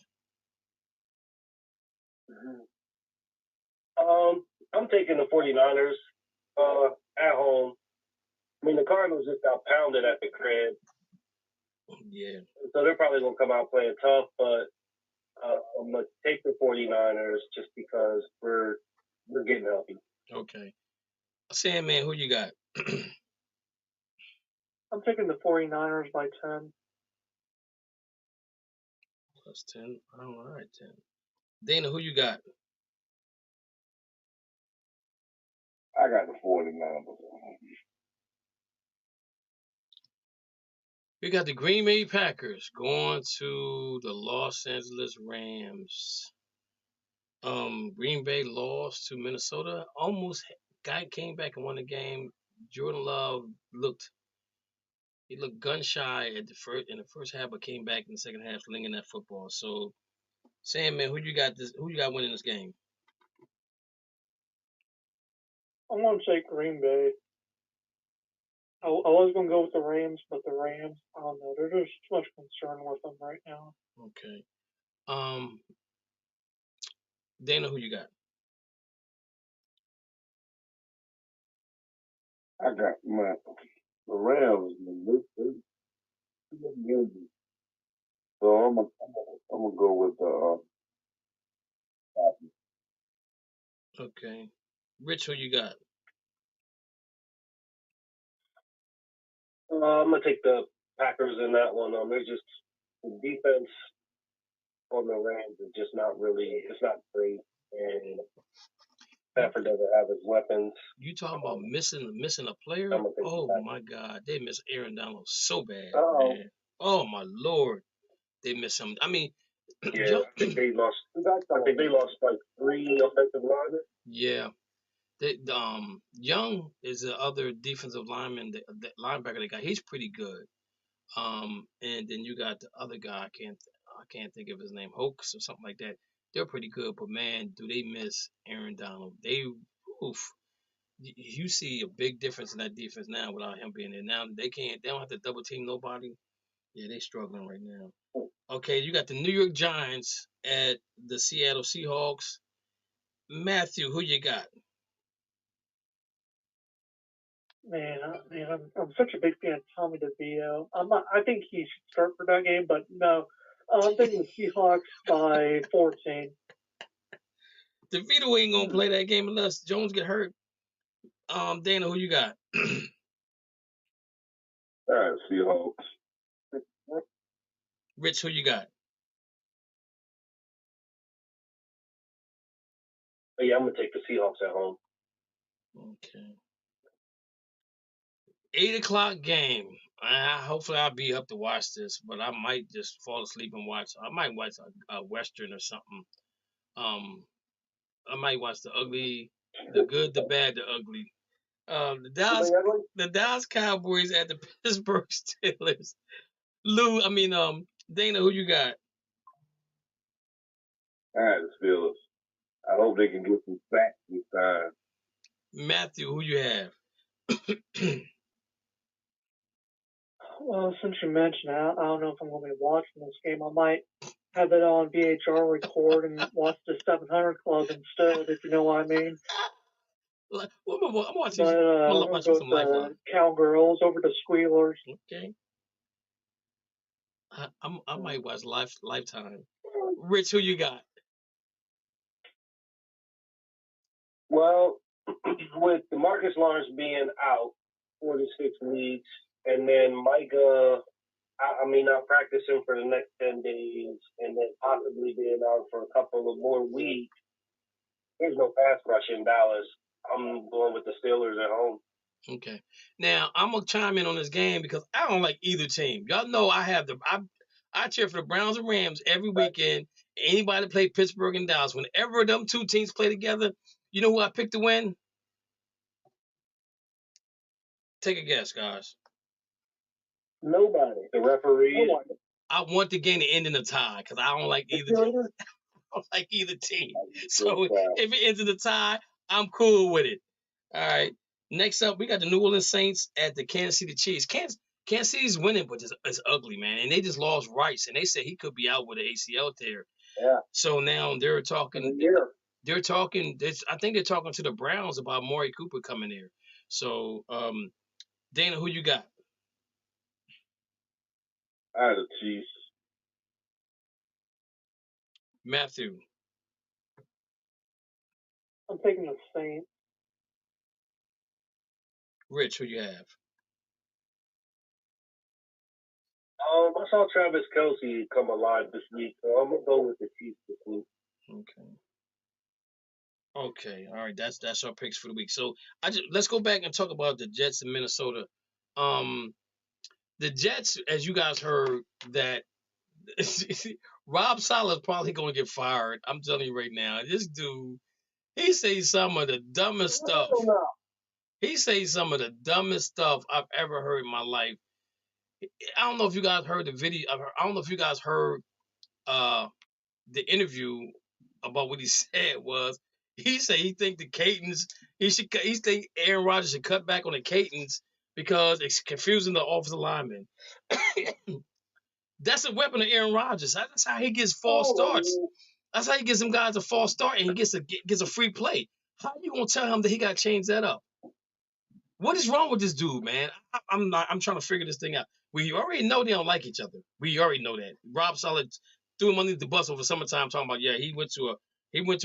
D: I'm taking the 49ers at home. I mean, the Cardinals just got pounded at the crib.
C: Yeah.
D: So they're probably going to come out playing tough, but I'm going to take the 49ers just because we're getting healthy.
C: Okay. Sandman, who you got?
F: I'm taking the 49ers by 10.
C: Plus 10. All right, 10. Dana, who you got?
E: I got the 49ers.
C: We got the Green Bay Packers going to the Los Angeles Rams. Green Bay lost to Minnesota. Almost came back and won the game. Jordan Love looked gun shy in the first half, but came back in the second half, slinging that football. So, Sandman, who you got winning this game?
F: I'm going to take Green Bay. I was going to go with the Rams, but the Rams, I don't know. There's just too much concern with them right now.
C: Okay. Dana, who you got?
E: I got the Rams. So I'm gonna go with the.
C: Okay. Rich, who you got?
D: I'm gonna take the Packers in that one. There's just the defense on the Rams is just not really. It's not great, and Stafford doesn't have his weapons.
C: You talking about missing a player? Oh my God, they miss Aaron Donald so bad, man. Oh my Lord, they miss him. I mean,
D: yeah, I think they lost. Like 3 offensive linemen.
C: Yeah. Young is the other defensive lineman, the linebacker they got. He's pretty good. And then you got the other guy. I can't think of his name, Hoax or something like that. They're pretty good, but man, do they miss Aaron Donald? You see a big difference in that defense now without him being there. Now they don't have to double team nobody. Yeah, they struggling right now. Okay, you got the New York Giants at the Seattle Seahawks. Matthew, who you got?
F: Man, I'm such a big fan of Tommy DeVito. I think he should start for that game, but no. I'm thinking the Seahawks by 14.
C: DeVito ain't gonna play that game unless Jones get hurt. Dana, who you got?
E: All right, Seahawks.
C: Rich, who you got?
D: Yeah, I'm gonna take the Seahawks at home.
C: Okay. 8:00 game. Hopefully I'll be up to watch this, but I might just fall asleep and watch. I might watch a Western or something. I might watch the ugly, the good, the bad, the ugly. The Dallas Cowboys at the Pittsburgh Steelers. Dana, who you got?
E: All right, the Steelers. I hope they can get some sacks this time.
C: Matthew, who you have?
F: Well, since you mentioned it, I don't know if I'm going to be watching this game. I might have it on VHR record and watch the 700 Club instead, if you know what I mean.
C: I'm watching some Lifeline.
F: Cowgirls over the Squealers.
C: Okay. I might watch Lifetime. Rich, who you got?
D: Well, with DeMarcus Lawrence being out 4 to 6 weeks, and then Micah, not practicing for the next 10 days, and then possibly being out for a couple of more weeks, there's no pass rush in Dallas. I'm going with the Steelers at home.
C: Okay. Now, I'm going to chime in on this game because I don't like either team. Y'all know I cheer for the Browns and Rams every weekend. Anybody play Pittsburgh and Dallas. Whenever them two teams play together, you know who I picked to win? Take a guess, guys.
D: Nobody. The referee.
C: I want the game to end in a tie because I don't like either team. I don't like either team. So if it ends in a tie, I'm cool with it. All right. Next up, we got the New Orleans Saints at the Kansas City Chiefs. Kansas City's winning, but it's ugly, man. And they just lost Rice, and they said he could be out with an ACL tear.
D: Yeah.
C: So now they're talking. They're talking. I think they're talking to the Browns about Amari Cooper coming there. So, Dana, who you got?
E: I had the Chiefs.
C: Matthew.
F: I'm taking the Saints.
C: Rich, who you have?
D: I saw Travis Kelce come alive this week, so I'm gonna go with the Chiefs this week.
C: Okay. All right. That's our picks for the week. So let's go back and talk about the Jets in Minnesota. The Jets, as you guys heard, that Rob Saleh's probably going to get fired. I'm telling you right now. This dude, he says some of the dumbest stuff. He says some of the dumbest stuff I've ever heard in my life. I don't know if you guys heard the video. I don't know if you guys heard the interview about what he said was. He said he think the Catons, he think Aaron Rodgers should cut back on the Catons because it's confusing the offensive linemen. That's a weapon of Aaron Rodgers. That's how he gets false starts. That's how he gets some guys a false start and he gets a free play. How you gonna tell him that he got to change that up? What is wrong with this dude, man? I'm trying to figure this thing out. We already know they don't like each other. We already know that. Rob Saleh threw him underneath the bus over summertime, talking about he went to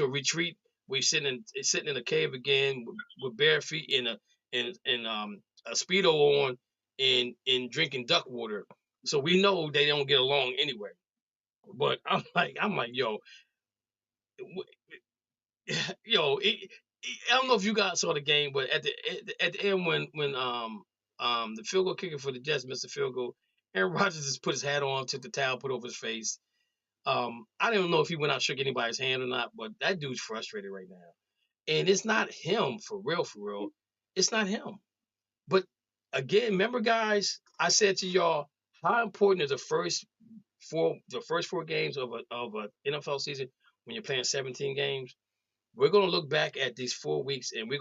C: a retreat. We sitting in a cave again with bare feet and a Speedo on, and drinking duck water. So we know they don't get along anyway. But I'm like, yo, I don't know if you guys saw the game, but at the end when the field goal kicker for the Jets missed the field goal, Aaron Rodgers just put his hat on, took the towel, put over his face. I don't know if he went out shook anybody's hand or not, but that dude's frustrated right now. And it's not him for real. It's not him. But again, remember, guys, I said to y'all, how important is the first four games of a NFL season when you're playing 17 games? We're gonna look back at these 4 weeks, and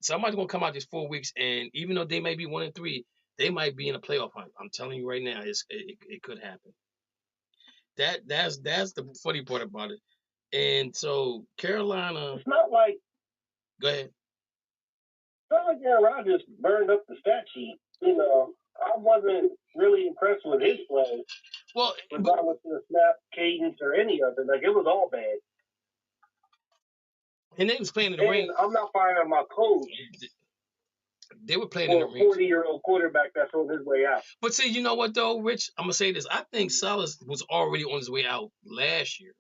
C: somebody's gonna come out these 4 weeks, and even though they may be 1-3, they might be in a playoff hunt. I'm telling you right now, it could happen. That's the funny part about it. And so Carolina,
D: It's not like
C: go ahead.
D: It's not like Aaron Rodgers burned up the stat sheet. I wasn't really impressed with his play.
C: Well,
D: regardless of the snap cadence or any of it, like it was all bad.
C: And they was playing in the rain.
D: I'm not firing my coach.
C: They were playing in the rain.
D: For a 40-year-old quarterback that's on his way out.
C: But see, you know what though, Rich? I'm gonna say this. I think Salas was already on his way out last year.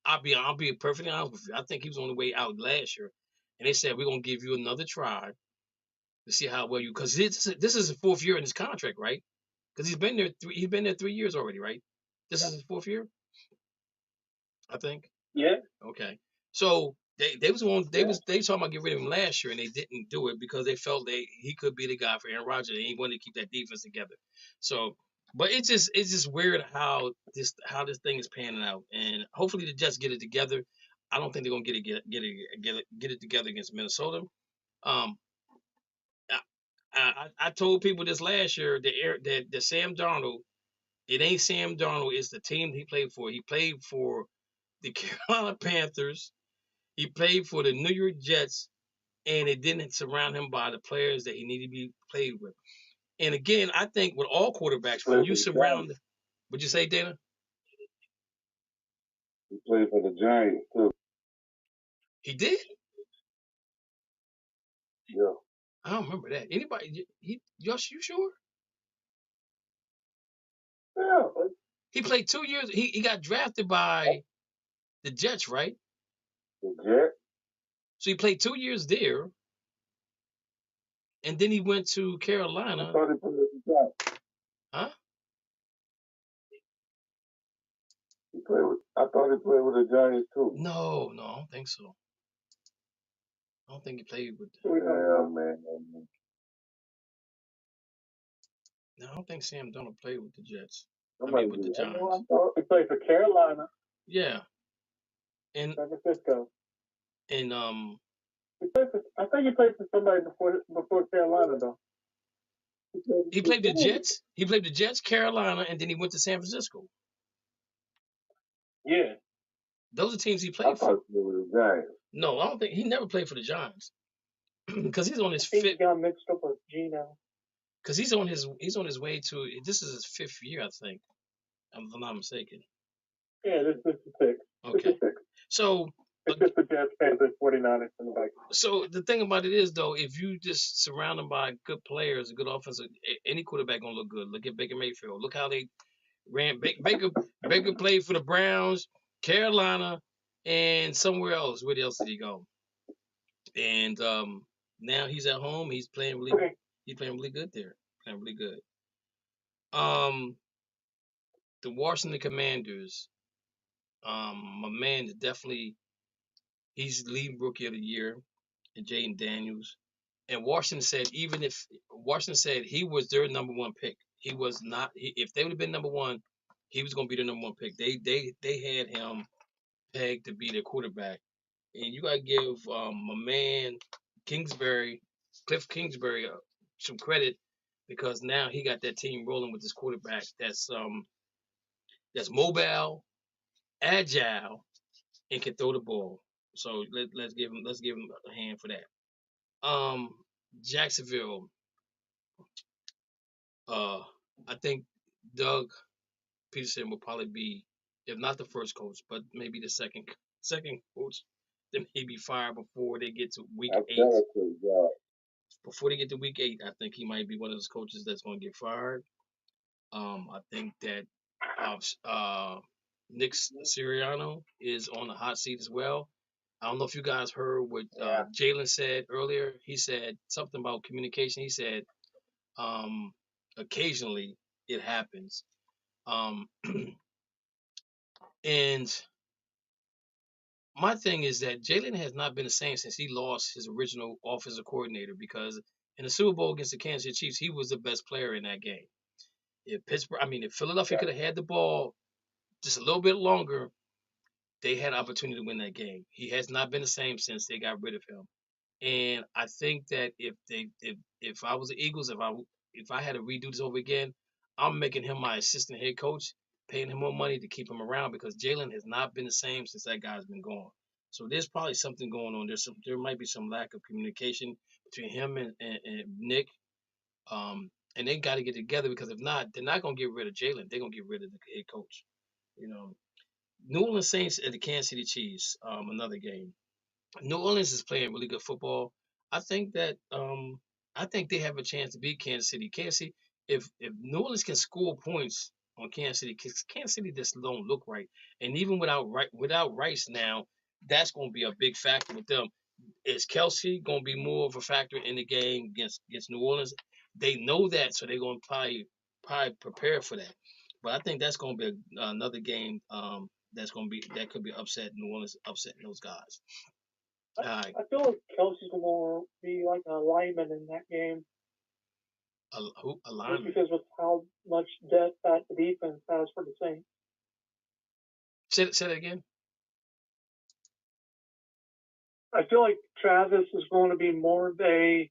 C: I'll be perfectly honest with you. I think he was on the way out last year, and they said we're gonna give you another try to see how well you. Because this is his 4th year in his contract, right? Because he's been there 3 years already, right? This is his 4th year, I think.
D: Yeah.
C: Okay. So they was talking about getting rid of him last year, and they didn't do it because they felt he could be the guy for Aaron Rodgers, and he wanted to keep that defense together. So, but it's just weird how this thing is panning out, and hopefully the Jets get it together. I don't think they're gonna get it together against Minnesota. I told people this last year that Sam Darnold, it ain't Sam Darnold, it's the team he played for. He played for the Carolina Panthers. He played for the New York Jets, and it didn't surround him by the players that he needed to be played with. And again, I think with all quarterbacks, when you surround, what'd you say, Dana?
E: He played for the Giants too.
C: He did?
E: Yeah.
C: I don't remember that. Anybody? You sure?
D: Yeah.
C: He played 2 years. He got drafted by the Jets, right?
E: The Jets.
C: So he played 2 years there, and then he went to Carolina.
E: I thought he played with the Giants.
C: Huh?
E: I thought he played with the Giants too.
C: No, I don't think so. I don't think he played with.
E: Yeah, man.
C: No, I don't think Sam Darnold played with the Jets.
D: With the Giants. I thought he played for Carolina.
C: Yeah. And
D: San Francisco.
C: And
D: I think he played for somebody before Carolina though.
C: He played the Jets. He played the Jets, Carolina, and then he went to San Francisco.
D: Yeah.
C: Those are teams he played for.
E: I thought he played with the Giants.
C: No, I don't think he never played for the Giants. Because he's on his fifth.
F: He got mixed up with Gino.
C: Because he's on his way to. This is his 5th year, I think. If I'm not mistaken.
D: Yeah, this is 6.
C: Okay.
D: This is 6.
C: So.
D: It's just the Jets, Panthers, 49ers, and the Vikings.
C: So the thing about it is, though, if you just surround them by good players, a good offense, any quarterback gonna look good. Look at Baker Mayfield. Look how they ran. Baker played for the Browns, Carolina, and somewhere else. Where else did he go? And now he's at home. He's playing really. Okay. He's playing really good there. Playing really good. The Washington Commanders. My man is definitely. He's the lead rookie of the year, and Jaden Daniels. And Washington said he was their number 1 pick. He was not. If they would have been number 1, he was going to be the number 1 pick. They had him pegged to be their quarterback. And you got to give my man Cliff Kingsbury, some credit because now he got that team rolling with this quarterback that's mobile, agile, and can throw the ball. So let's give him a hand for that. Jacksonville. I think Doug Peterson will probably be, if not the first coach, but maybe the second coach. They may be fired before they get to week 8. before they get to week 8, I think he might be one of those coaches that's going to get fired. I think that Nick Sirianni is on the hot seat as well. I don't know if you guys heard what Jalen said earlier. He said something about communication. He said occasionally it happens. And my thing is that Jalen has not been the same since he lost his original offensive coordinator, because in the Super Bowl against the Kansas City Chiefs, he was the best player in that game. If Philadelphia could have had the ball just a little bit longer, they had an opportunity to win that game. He has not been the same since they got rid of him. And I think that if I was the Eagles, if I had to redo this over again, I'm making him my assistant head coach, paying him more money to keep him around, because Jalen has not been the same since that guy's been gone. So there's probably something going on. There might be some lack of communication between him and Nick. And they got to get together, because if not, they're not gonna get rid of Jalen. They're gonna get rid of the head coach. New Orleans Saints at the Kansas City Chiefs. Another game. New Orleans is playing really good football. I think that they have a chance to beat Kansas City. Kansas City, if New Orleans can score points on Kansas City, Kansas City just don't look right. And even without Rice now, that's going to be a big factor with them. Is Kelsey going to be more of a factor in the game against New Orleans? They know that, so they're going to probably prepare for that. But I think that's going to be another game that could be upset. New Orleans upsetting those guys.
F: I feel like Kelsey's going to be like a lineman in that game.
C: A lineman?
F: Just because of how much depth that the defense has for the Saints.
C: Say that again.
F: I feel like Travis is going to be more of a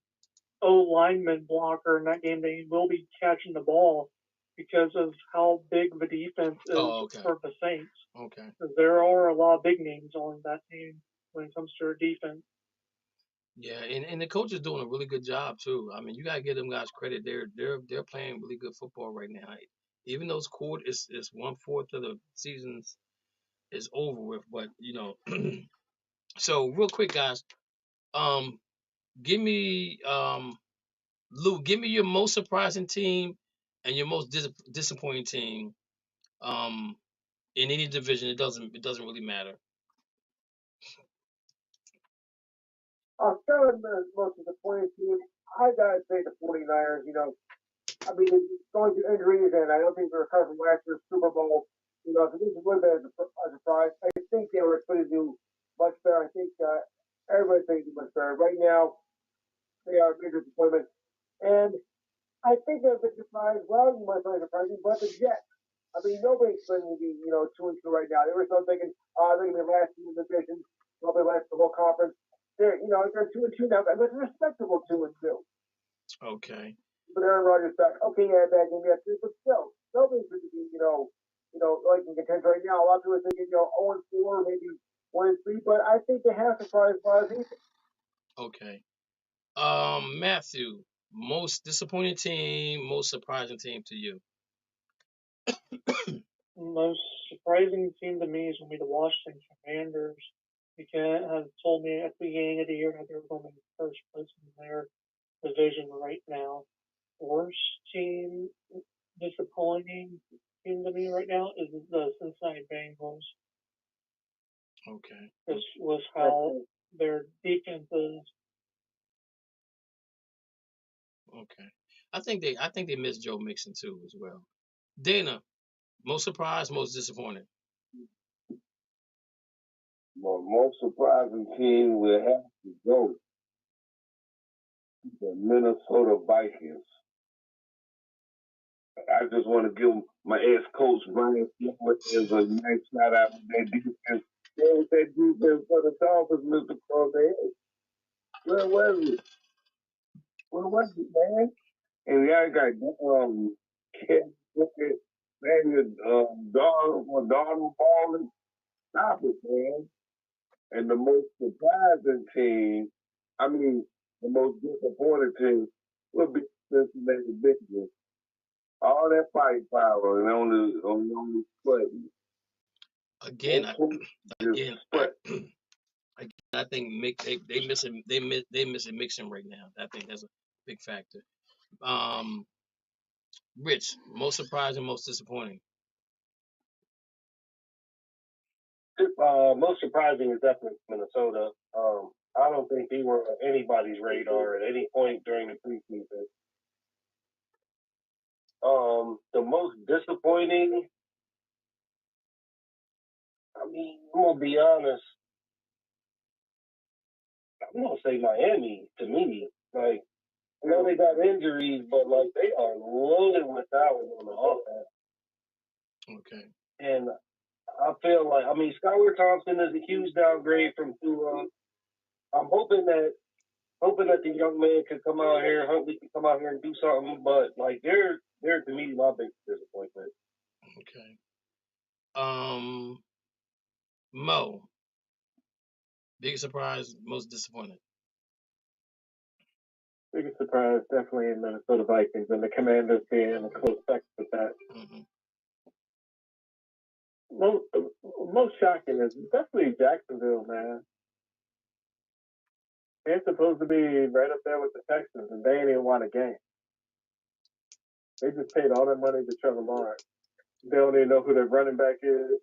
F: lineman blocker in that game. They will be catching the ball because of how big of a defense is for the Saints.
C: Okay.
F: Because there are a lot of big names on that team when it comes to their defense.
C: Yeah, and the coach is doing a really good job too. I mean, you gotta give them guys credit. They're playing really good football right now. Even though it's 1/4 of the season is over with, but So real quick, guys, give me Lou, give me your most surprising team and your most disappointing team in any division. It doesn't really matter.
D: I'll start with the most disappointing team. I gotta say the 49ers. I mean, going through injuries, and I don't think they're recovering from last year's Super Bowl. So this is a little bit of a surprise. I think they were expected to do much better. I think everybody's going to do much better. Right now, they are a major disappointment. And I think they're a bit surprised. Well, you might find it surprising, but the Jets. I mean, nobody's expecting to be, 2-2 right now. They were still thinking, they're going to be last in the division, probably last the whole conference. They're 2-2 now, but it's a respectable 2-2.
C: Okay.
D: But Aaron Rodgers back. Okay, yeah, bad game yesterday, but still, nobody's going to be, like in contention right now. A lot of people are thinking, 0-4, maybe 1-3, but I think they have surprised a lot of people.
C: Okay. Matthew, most disappointing team, most surprising team to you?
F: Most surprising team to me is going to be the Washington Commanders. Because have told me at the beginning of the year that they were going to be first place in their division right now. Worst team, disappointing team to me right now is the Cincinnati Bengals.
C: Okay.
F: This was how their defense is.
C: Okay. I think they missed Joe Mixon too as well. Dana, most surprised, most disappointed?
E: Well, most surprising team will have to go the Minnesota Vikings. I just want to give my ex-coach Brian Flores a nice shout out with that defense. Yeah, with that defense for the Dolphins, Mr. Corday. Where was it? Where was it, man? And yeah, I got Donald Ballin. Stop it, man. And the most surprising team, the most disappointing team would be Cincinnati Bengals. All that firepower and only sweating.
C: Again, I think they missing Mixon right now. I think that's a big factor. Rich, most surprising, most disappointing.
D: Most surprising is definitely Minnesota. I don't think they were on anybody's radar at any point during the preseason. The most disappointing, I mean, I'm gonna be honest. I'm gonna say Miami. To me, like, I know they got injuries, but like they are loaded with talent on the offense.
C: Okay.
D: And I feel like, I mean, Skylar Thompson is a huge downgrade from Tua. I'm hoping that the young man could come out here, Huntley could come out here and do something. But like they're to me my biggest disappointment.
C: Okay. Mo, biggest surprise, most disappointed.
D: Biggest surprise definitely in Minnesota Vikings and the Commanders being in a close second with that.
C: Mm-hmm.
D: Most shocking is definitely Jacksonville, man. They're supposed to be right up there with the Texans, and they ain't even won a game. They just paid all their money to Trevor Lawrence. They don't even know who their running back is.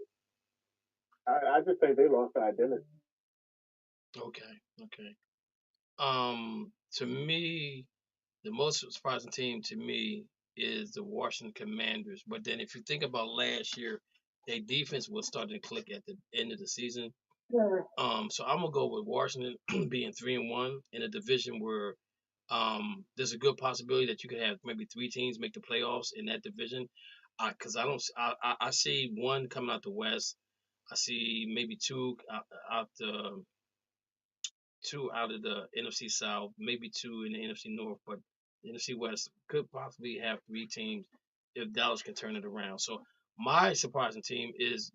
D: I just think they lost their identity.
C: Okay. To me, the most surprising team to me is the Washington Commanders. But then if you think about last year, their defense was starting to click at the end of the season.
D: Yeah.
C: So I'm gonna go with Washington being 3-1 in a division where there's a good possibility that you could have maybe 3 teams make the playoffs in that division. Because I see one coming out the West. I see maybe two out of the NFC South, maybe 2 in the NFC North, but the NFC West could possibly have 3 teams if Dallas can turn it around. So my surprising team is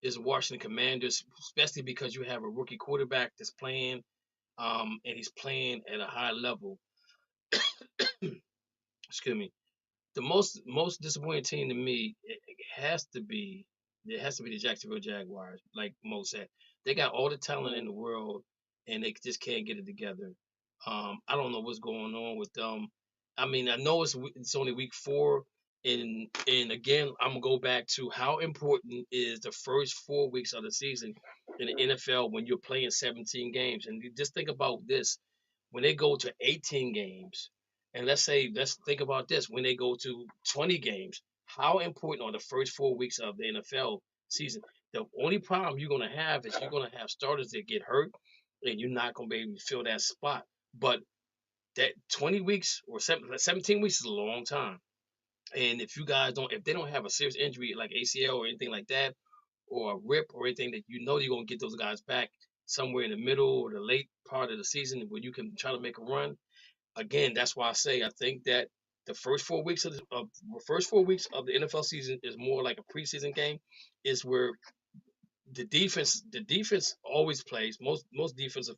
C: the Washington Commanders, especially because you have a rookie quarterback that's playing, and he's playing at a high level. Excuse me. The most disappointing team to me it has to be the Jacksonville Jaguars. Like Mo said, they got all the talent in the world and they just can't get it together. I don't know what's going on with them. I mean, I know it's only week 4, and again, I'm gonna go back to how important is the first 4 weeks of the season in the NFL when you're playing 17 games. And you just think about this: when they go to 18 games. And let's think about this: when they go to 20 games, how important are the first 4 weeks of the NFL season? The only problem you're going to have is you're going to have starters that get hurt, and you're not going to be able to fill that spot. But that 20 weeks or 17 weeks is a long time. And if they don't have a serious injury like ACL or anything like that, or a rip or anything that you're going to get those guys back somewhere in the middle or the late part of the season where you can try to make a run. Again, that's why I think that the first 4 weeks of the NFL season is more like a preseason game, is where the defense always plays. Most defensive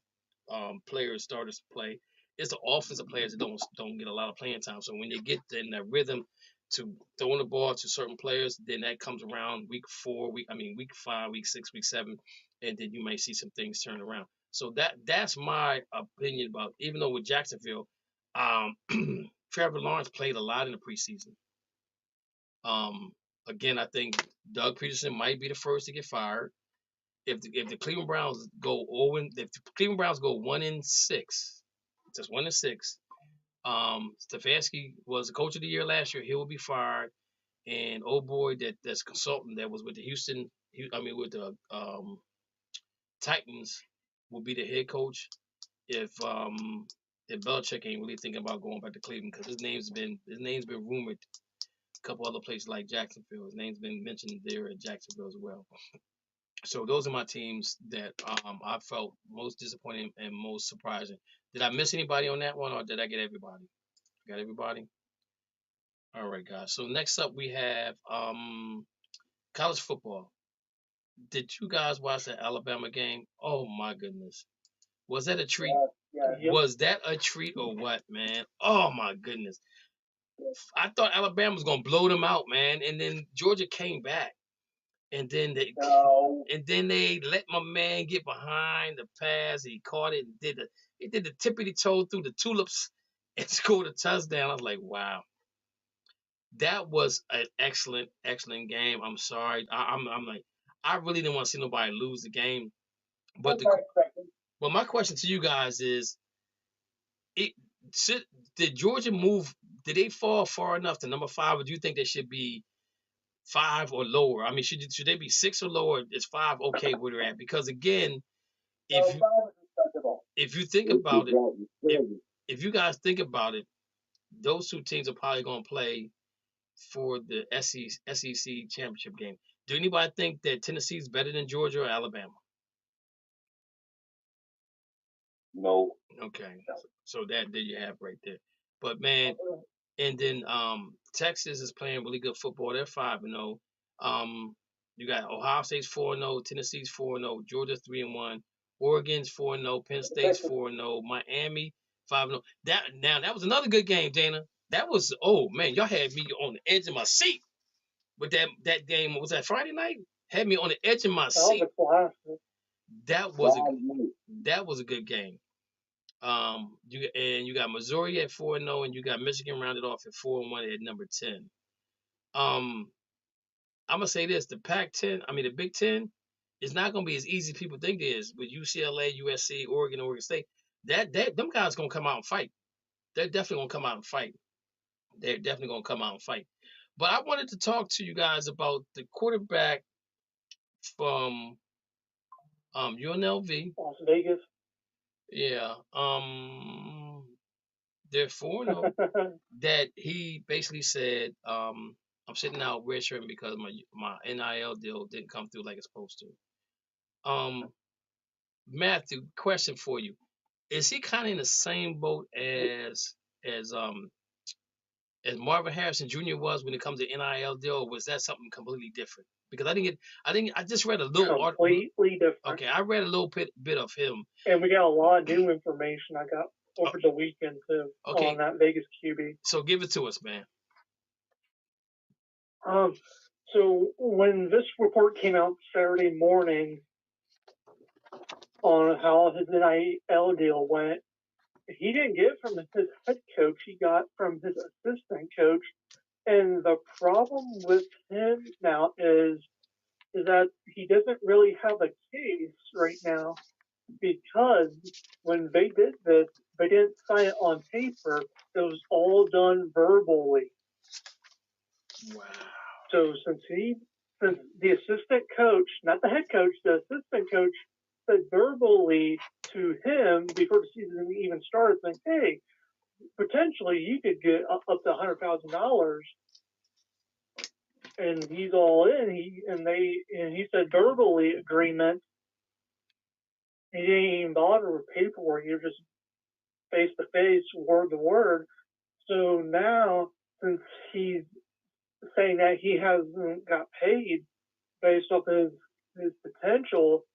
C: starters play. It's the offensive players that don't get a lot of playing time. So when they get in that rhythm to throwing the ball to certain players, then that comes around week week 5, week 6, week 7, and then you may see some things turn around. So that's my opinion about, even though with Jacksonville, Trevor Lawrence played a lot in the preseason. Again, I think Doug Peterson might be the first to get fired. If the Cleveland Browns go 1-6, just 1-6, Stefanski was the coach of the year last year. He will be fired, and that's consultant that was with the Titans will be the head coach if Belichick ain't really thinking about going back to Cleveland, because his name's been rumored a couple other places like Jacksonville. His name's been mentioned there at Jacksonville as well. So those are my teams that I felt most disappointing and most surprising. Did I miss anybody on that one, or did I get everybody? Got everybody? All right, guys. So next up we have college football. Did you guys watch the Alabama game? Oh my goodness. Was that a treat?
D: Yeah.
C: Was that a treat or what, man? Oh my goodness. I thought Alabama was gonna blow them out, man, and then Georgia came back. and then they let my man get behind the pass. He caught it and did the tippity toe through the tulips and scored a touchdown. I was like, wow. That was an excellent game. I'm sorry. I'm like, I really didn't want to see nobody lose the game. But my question to you guys is, did Georgia move? Did they fall far enough to number 5, or do you think they should be 5 or lower? I mean, should they be 6 or lower? Is 5 okay where they're at? Because again, if you think about it, if you guys think about it, those two teams are probably going to play for the SEC championship game. Do anybody think that Tennessee is better than Georgia or Alabama?
E: No.
C: Okay, so that there you have right there. But man, and then Texas is playing really good football. They're 5-0. You got Ohio State's 4-0, Tennessee's 4-0, Georgia's 3-1, Oregon's 4-0, Penn State's 4-0, Miami 5-0. That was another good game, Dana. That was, oh man, y'all had me on the edge of my seat with that game. Was that Friday night? Had me on the edge of my seat. That was a good game. You got Missouri at 4-0, and you got Michigan rounded off at 4-1 at number 10. I'm gonna say this: the the Big Ten, is not gonna be as easy as people think it is with UCLA, USC, Oregon State. Them guys gonna come out and fight. They're definitely gonna come out and fight. They're definitely gonna come out and fight. But I wanted to talk to you guys about the quarterback from UNLV,
F: Las Vegas.
C: Yeah. They're 4-0. That he basically said, I'm sitting out redshirting because my NIL deal didn't come through like it's supposed to. Matthew, question for you: is he kind of in the same boat as Marvin Harrison Jr. was when it comes to NIL deal, or was that something completely different? Because I just read a little
F: completely different.
C: Okay, I read a little bit of him,
F: and we got a lot of new information I got over the weekend too on that Vegas QB.
C: So give it to us, man.
F: So when this report came out Saturday morning on how his NIL deal went, he didn't get it from his head coach. He got from his assistant coach. And the problem with him now is that he doesn't really have a case right now, because when they did this, they didn't sign it on paper. It was all done verbally.
C: Wow.
F: So since the assistant coach, not the head coach, the assistant coach said verbally to him before the season even started, saying, hey, potentially you could get up to $100,000. And he's all in. He said verbally agreement. He didn't even bother with paperwork. You're just face to face, word to word. So now, since he's saying that he hasn't got paid based off his potential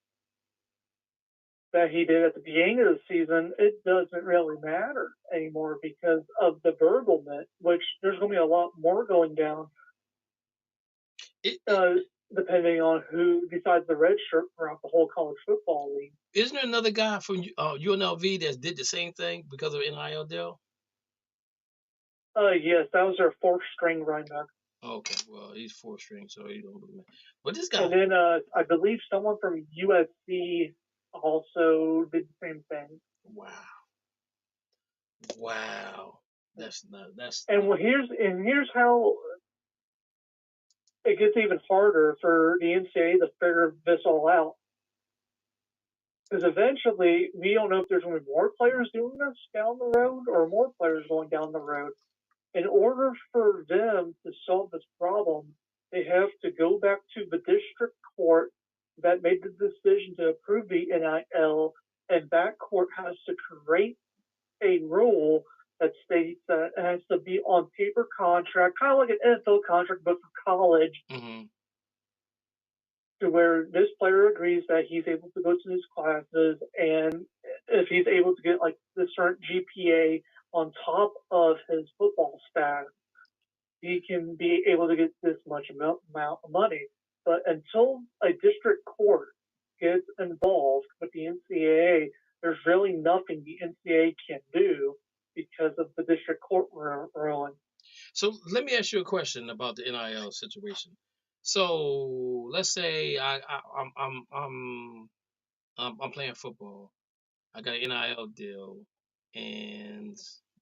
F: that he did at the beginning of the season, it doesn't really matter anymore because of the verbalment, which there's going to be a lot more going down. Depending on who decides the red shirt throughout the whole college football league.
C: Isn't there another guy from UNLV that did the same thing because of NIL deal?
F: Yes, that was their 4th string running back.
C: Okay, well, he's 4th string, so he don't do that. But this guy.
F: And then I believe someone from USC also did the same thing.
C: Wow. That's.
F: And here's how it gets even harder for the NCAA to figure this all out. Because eventually, we don't know if there's going to be more players doing this down the road or more players going down the road. In order for them to solve this problem, they have to go back to the district court that made the decision to approve the NIL, and that court has to create a rule that states that it has to be on paper contract, kind of like an NFL contract, but for college, to where this player agrees that he's able to go to his classes, and if he's able to get like this certain GPA on top of his football stats, he can be able to get this much amount of money. but until a district court gets involved with the NCAA, there's really nothing the NCAA can do because of the district court ruling.
C: So let me ask you a question about the NIL situation. So let's say I'm playing football. I got an NIL deal, and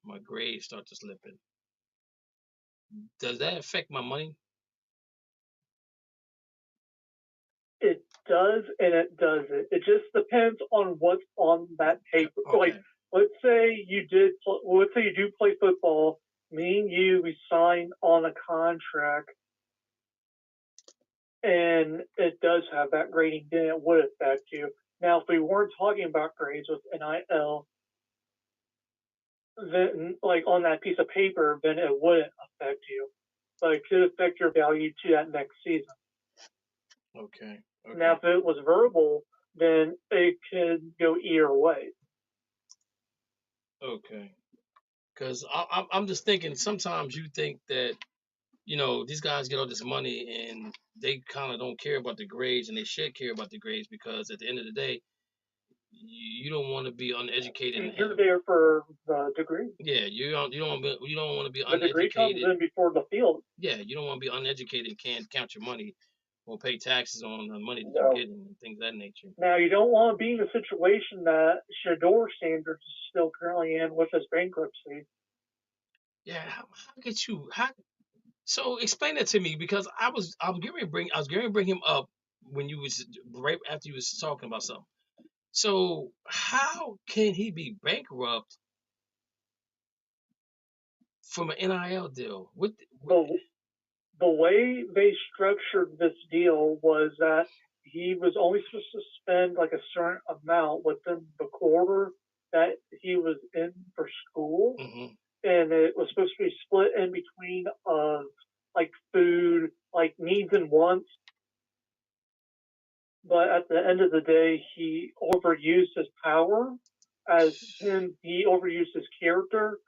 C: my grades start to slipping. Does that affect my money?
F: It does and it doesn't. It just depends on what's on that paper.
C: Okay.
F: Like, let's say you do play football. Me and you, we sign on a contract, and it does have that grading. Then it would affect you. Now, if we weren't talking about grades with NIL, then like on that piece of paper, then it wouldn't affect you, but it could affect your value to that next season.
C: Okay.
F: Now, if it was verbal, then it could go either way.
C: Okay. Because I'm just thinking, sometimes you think that, you know, these guys get all this money and they kind of don't care about the grades, and they should care about the grades, because at the end of the day, you don't want to be uneducated.
F: You're there for the degree.
C: Yeah, you don't want to be
F: The
C: uneducated.
F: degree comes in before the field.
C: Yeah, you don't want to be uneducated and can't count your money or pay taxes on the money that you're getting and things of that nature.
F: Now, you don't want to be in a situation that Shador Sanders is still currently in with his bankruptcy.
C: Yeah, how could you? So explain that to me, because I was going to bring him up when you was right after you was talking about something. So how can he be bankrupt from an NIL deal?
F: The way they structured this deal was that he was only supposed to spend like a certain amount within the quarter that he was in for school, and it was supposed to be split in between like food, like needs and wants. But at the end of the day, he overused his power, he overused his character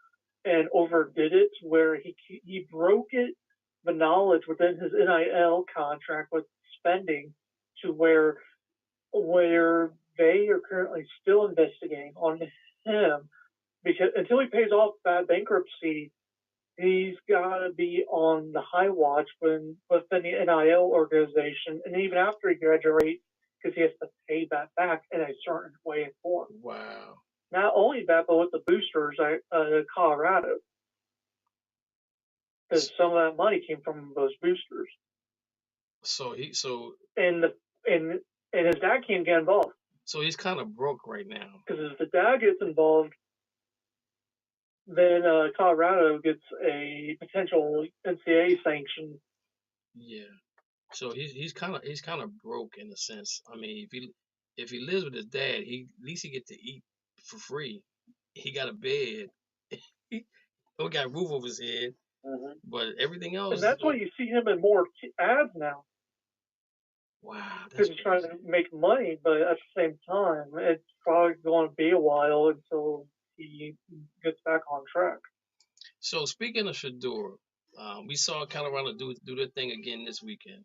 F: and overdid it, where he broke the knowledge within his NIL contract with spending to where they are currently still investigating on him, because until he pays off that bankruptcy, he's got to be on the high watch within the NIL organization, and even after he graduates, because he has to pay that back in a certain way and form.
C: Wow.
F: Not only that, but with the boosters at Colorado, because some of that money came from those boosters. And his dad can't get involved.
C: So he's kind of broke right now.
F: Because if the dad gets involved, then Colorado gets a potential NCAA sanction.
C: Yeah. So he's kind of broke in a sense. I mean, if he lives with his dad, at least he get to eat for free. He got a bed. He got a roof over his head. But everything else.
F: And that's why you see him in more ads now.
C: Wow.
F: Because he's trying to make money, but at the same time, it's probably going to be a while until he gets back on track.
C: So speaking of Shador, we saw Colorado do their thing again this weekend.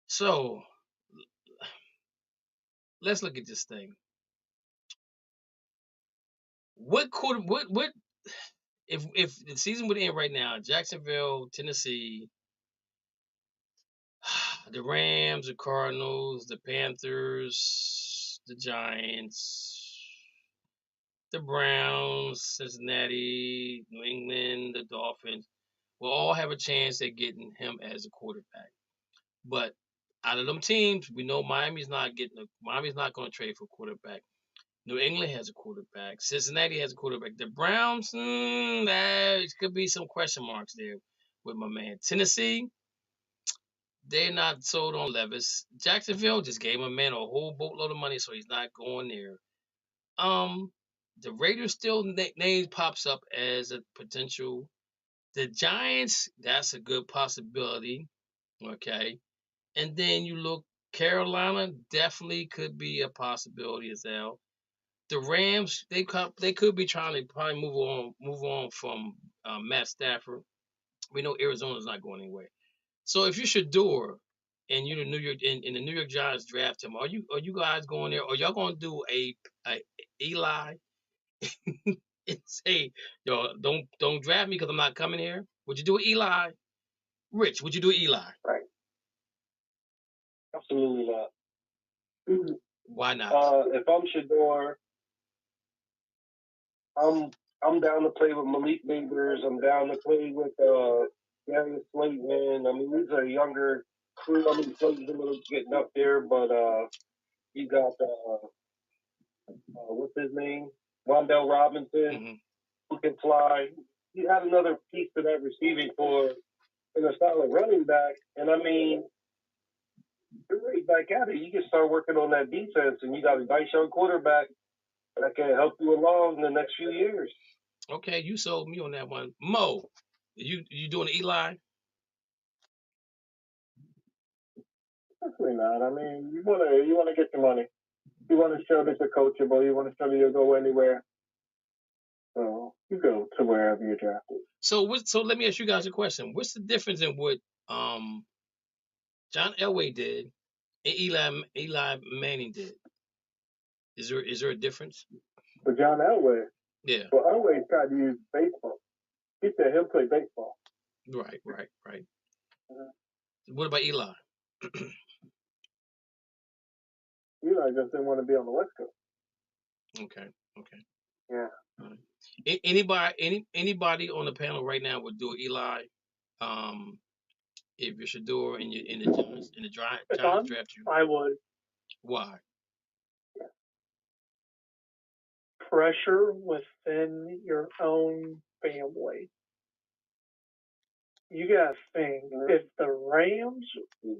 C: So let's look at this thing. What if the season would end right now? Jacksonville, Tennessee, the Rams, the Cardinals, the Panthers, the Giants, the Browns, Cincinnati, New England, the Dolphins will all have a chance at getting him as a quarterback. But out of them teams, we know Miami's not going to trade for a quarterback. New England has a quarterback. Cincinnati has a quarterback. The Browns, there could be some question marks there with my man. Tennessee, they're not sold on Levis. Jacksonville just gave my man a whole boatload of money, so he's not going there. The Raiders still name pops up as a potential. The Giants, that's a good possibility. Okay. And then you look, Carolina definitely could be a possibility as well. The Rams, they could be trying to probably move on from Matt Stafford. We know Arizona's not going anywhere. So if you're Shador and you're the New York and the New York Giants draft him, are you guys going there? Or y'all gonna do a Eli and say, yo, don't draft me because I'm not coming here? Would you do Eli? Rich, would you do Eli?
F: Right. Absolutely not.
C: Why not?
D: If I'm Shador, I'm down to play with Malik Neighbors. I'm down to play with Darius Slayton. I mean, these are younger crew. I mean, Slayton's a little getting up there, but you got what's his name? Wandale Robinson, who can fly. You have another piece to that receiving core and a solid running back. And I mean, you're right back at it. You can start working on that defense, and you got a nice young quarterback that can help you along in the next few years.
C: Okay, you sold me on that one. Mo, you doing Eli?
D: Definitely not. I mean, you wanna get your money. You want to show that you're coachable. You want to show that you'll go anywhere. So you go to wherever you're drafted.
C: So let me ask you guys a question. What's the difference in what John Elway did and Eli Manning did? Is there a difference?
D: For John Elway,
C: Yeah.
D: well, Elway tried to use baseball. He said he'll play baseball.
C: Right. What about Eli?
D: Eli just didn't want to be on the West Coast.
C: Okay.
D: Yeah.
C: Anybody on the panel right now would do Eli? If you're Shador and you in the Giants draft you,
F: I would.
C: why?
F: Pressure within your own family. You gotta think, if the Rams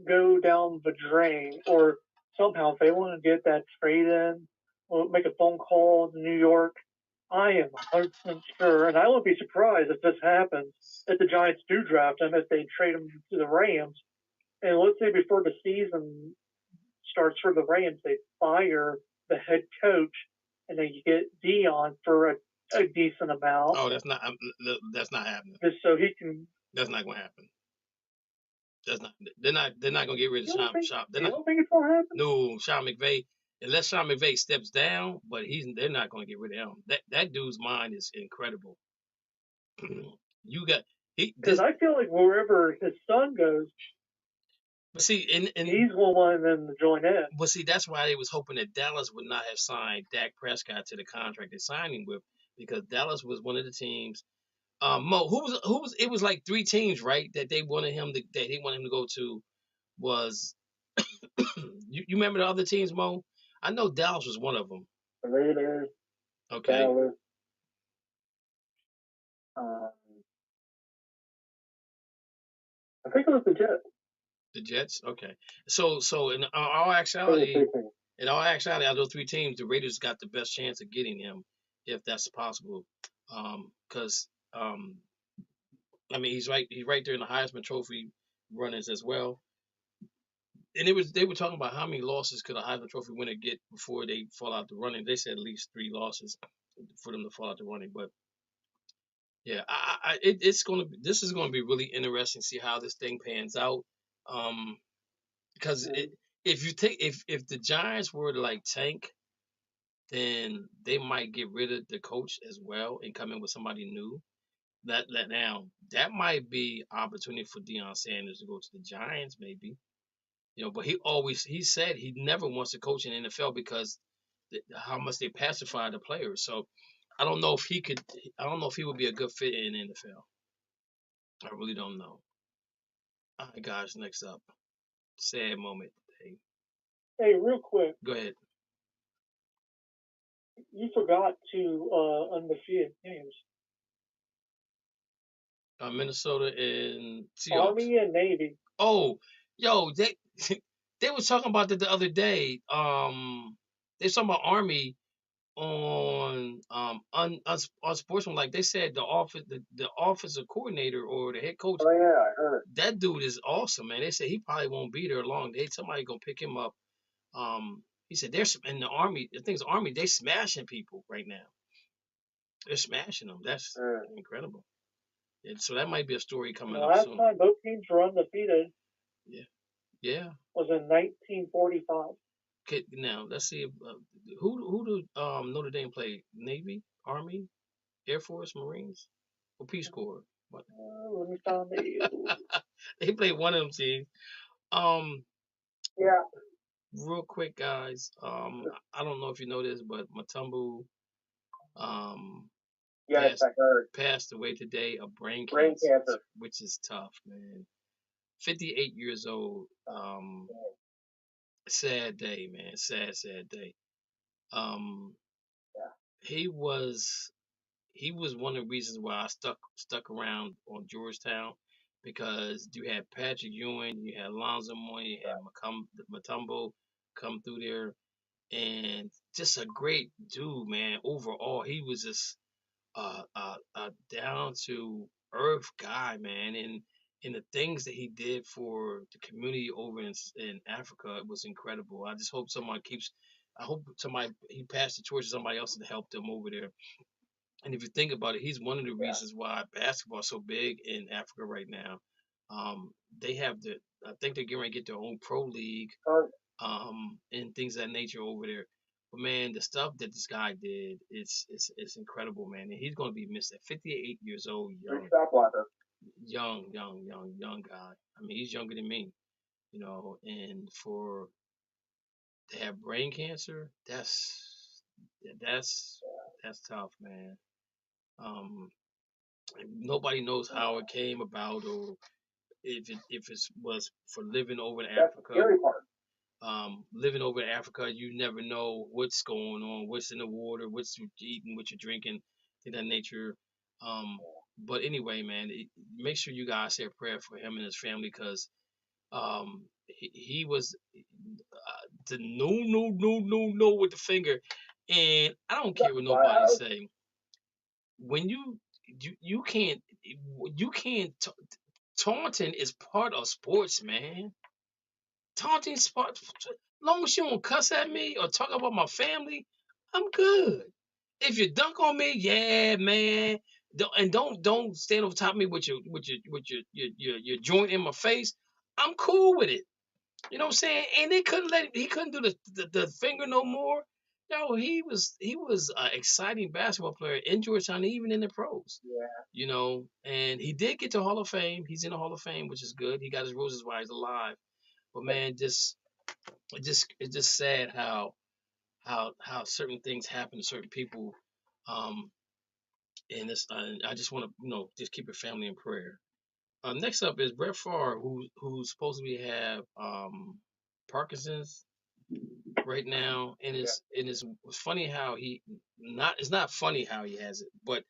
F: go down the drain, or somehow if they want to get that trade in, or make a phone call to New York, I am 100% sure, and I won't be surprised if this happens, if the Giants do draft him, if they trade him to the Rams, and let's say before the season starts for the Rams, they fire the head coach, and then you get Dion for a decent amount.
C: Oh, that's not happening.
F: Just so he can.
C: That's not going to happen. That's not. They're not going to get rid of Sean.
F: You don't think it's going to happen?
C: No, Sean McVay. Unless Sean McVay steps down, but they're not going to get rid of him. That dude's mind is incredible. You got
F: because I feel like wherever his son goes,
C: but see, and
F: he's going to want them to join in.
C: But see, that's why they was hoping that Dallas would not have signed Dak Prescott to the contract they signed him with, because Dallas was one of the teams. Mo, who was? It was like 3 teams, right? That they wanted him to go to. Was you remember the other teams, Mo? I know Dallas was one of them.
D: The Raiders.
C: Okay.
D: Dallas. I think it was the Jets.
C: The Jets, okay. So in all actuality, out of those 3 teams, the Raiders got the best chance of getting him, if that's possible. Because I mean, he's right there in the Heisman Trophy runners as well. And they were talking about how many losses could a Heisman Trophy winner get before they fall out the running. They said at least 3 losses for them to fall out the running. But yeah, this is gonna be really interesting to see how this thing pans out. Because if the Giants were to like tank, then they might get rid of the coach as well and come in with somebody new. That might be opportunity for Deion Sanders to go to the Giants, maybe. But he said he never wants to coach in the NFL because how much they pacify the players. So I don't know if he could. I don't know if he would be a good fit in the NFL. I really don't know. All right, guys. Next up, sad moment.
F: Hey, real quick.
C: Go ahead.
F: You forgot 2 undefeated teams.
C: Minnesota and Seahawks.
F: Army and Navy.
C: Oh, yo, they was talking about that the other day. They was talking about Army on Sportsman. Like they said, the offensive coordinator or the head coach.
D: Oh yeah, I heard.
C: That dude is awesome, man. They said he probably won't be there long. Somebody gonna pick him up. He said they're in the Army. The thing's Army. They smashing people right now. They're smashing them. That's incredible. And so that might be a story coming up soon.
F: Last time both teams were undefeated.
C: Yeah.
F: was in 1945.
C: Okay, now let's see if, who do Notre Dame play? Navy, Army, Air Force, Marines, or Peace Corps? What?
F: Let me find the.
C: They played one of them teams.
D: Yeah.
C: Real quick, guys. I don't know if you know this, but Mutombo
D: Yes, I heard.
C: passed away today of brain
D: Brain cancer.
C: which is tough, man. 58 years old. Sad day, man. Sad day. He was one of the reasons why I stuck around on Georgetown, because you had Patrick Ewing, you had Lonzo Moore, you had Mutombo come through there, and just a great dude, man. Overall, he was just a down to earth guy, man, and the things that he did for the community over in Africa was incredible. I just hope someone keeps. I hope he passed the torch to somebody else to help them over there. And if you think about it, he's one of the reasons why basketball is so big in Africa right now. They have I think they're getting ready to get their own pro league, and things of that nature over there. But man, the stuff that this guy did, it's incredible, man. And he's going to be missed at 58 years old, young guy. I mean, he's younger than me, and to have brain cancer, that's tough, man. Nobody knows how it came about, or if it was for living over in Africa. Living over in Africa, you never know what's going on, what's in the water, what's you eating, what you're drinking, to that nature. But anyway, man, make sure you guys say a prayer for him and his family, because he was the no with the finger, and I don't care what nobody say. When you can't taunting is part of sports, man. Taunting sports. As long as you don't cuss at me or talk about my family, I'm good. If you dunk on me, yeah, man. Don't stand over top of me with your joint in my face. I'm cool with it. You know what I'm saying? And he couldn't do the finger no more. No, he was an exciting basketball player in Georgetown, even in the pros. Yeah. And he did get to Hall of Fame. He's in the Hall of Fame, which is good. He got his roses while he's alive. But man, it's just sad how certain things happen to certain people. And I just want to just keep your family in prayer. Next up is Brett Favre, who's supposed to have Parkinson's right now, and it's funny how it's not funny how he has it, but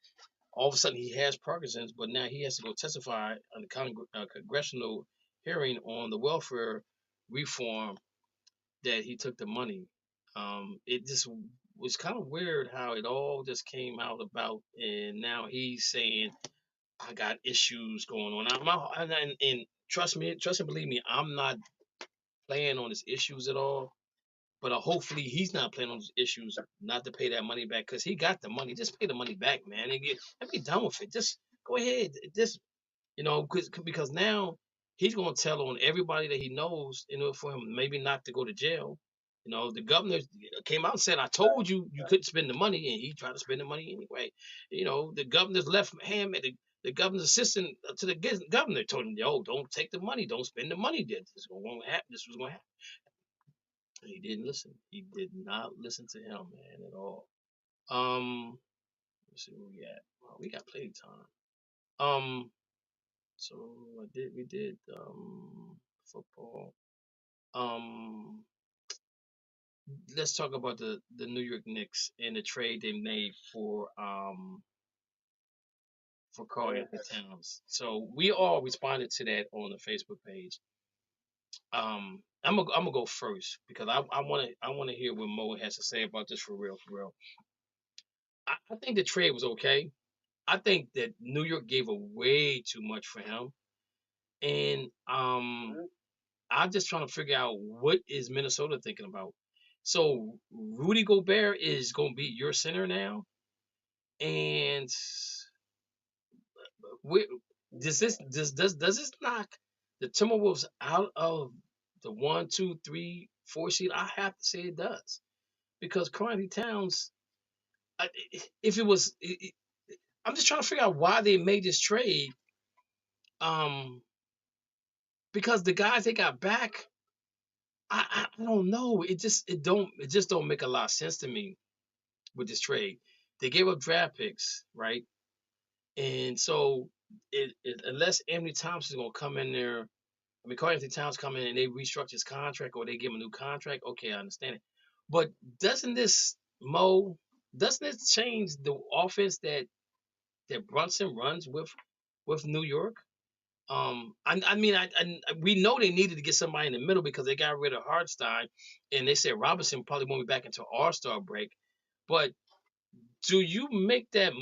C: all of a sudden he has Parkinson's, but now he has to go testify on the congressional hearing on the welfare reform that he took the money. It just was kind of weird how it all just came out about, and now he's saying I got issues going on. And trust me, believe me, I'm not playing on his issues at all. But hopefully he's not playing on his issues not to pay that money back, because he got the money. Just pay the money back, man, and be done with it. Just go ahead. Just because now he's gonna tell on everybody that he knows in order for him maybe not to go to jail. The governor came out and said, "I told you couldn't spend the money," and he tried to spend the money anyway. The governor's left hand, the governor's assistant to the governor told him, "Yo, don't take the money, don't spend the money. This was going to happen. This was going to happen." He didn't listen. He did not listen to him, man, at all. Let's see where we at. Well, we got plenty of time. So we did football. Let's talk about the New York Knicks and the trade they made for Karl Anthony Towns. So we all responded to that on the Facebook page. I'm gonna go first, because I want to hear what Mo has to say about this for real. I think the trade was okay. I think that New York gave away too much for him, and I'm just trying to figure out what is Minnesota thinking about. So Rudy Gobert is going to be your center now, and does this knock the Timberwolves out of the 1, 2, 3, 4 seed? I have to say it does, because Carnegie Towns. If it was, I'm just trying to figure out why they made this trade. Because the guys they got back, I don't know. It just don't make a lot of sense to me with this trade. They gave up draft picks, right? And so unless Anthony Thompson's gonna come in there, I mean, Carl Anthony Towns come in and they restructure his contract or they give him a new contract. Okay, I understand it. But doesn't this change the offense that Brunson runs with New York? I mean, we know they needed to get somebody in the middle because they got rid of Hartstein, and they said Robinson probably won't be back until All-Star break. But do you make that?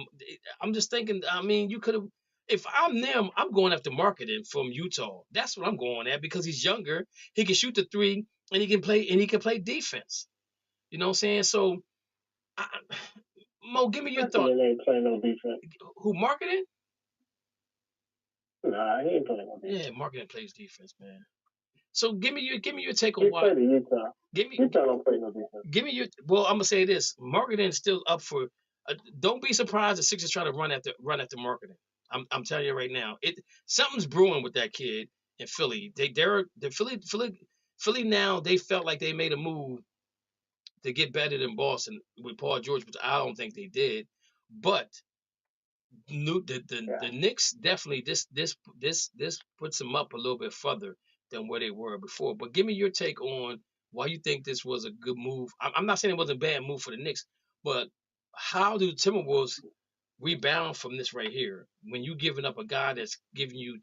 C: I'm just thinking. I mean, you could have. If I'm them, I'm going after marketing from Utah. That's what I'm going at because he's younger. He can shoot the three, and he can play defense. You know what I'm saying? So, Mo, give me your thought.
D: They ain't playing no defense.
C: Who marketing?
D: Nah, he ain't playing no defense.
C: Yeah, marketing plays defense, man. So give me your take on
D: He
C: why.
D: played in Utah. Utah don't play no defense.
C: Give me your. Well, I'm gonna say this: marketing is still up for. Don't be surprised if Sixers try to run after marketing. I'm telling you right now, something's brewing with that kid in Philly. They're Philly now. They felt like they made a move to get better than Boston with Paul George, which I don't think they did. But the Knicks definitely this puts them up a little bit further than where they were before. But give me your take on why you think this was a good move. I'm not saying it was a bad move for the Knicks, but how do Timberwolves rebound from this right here when you giving up a guy that's giving you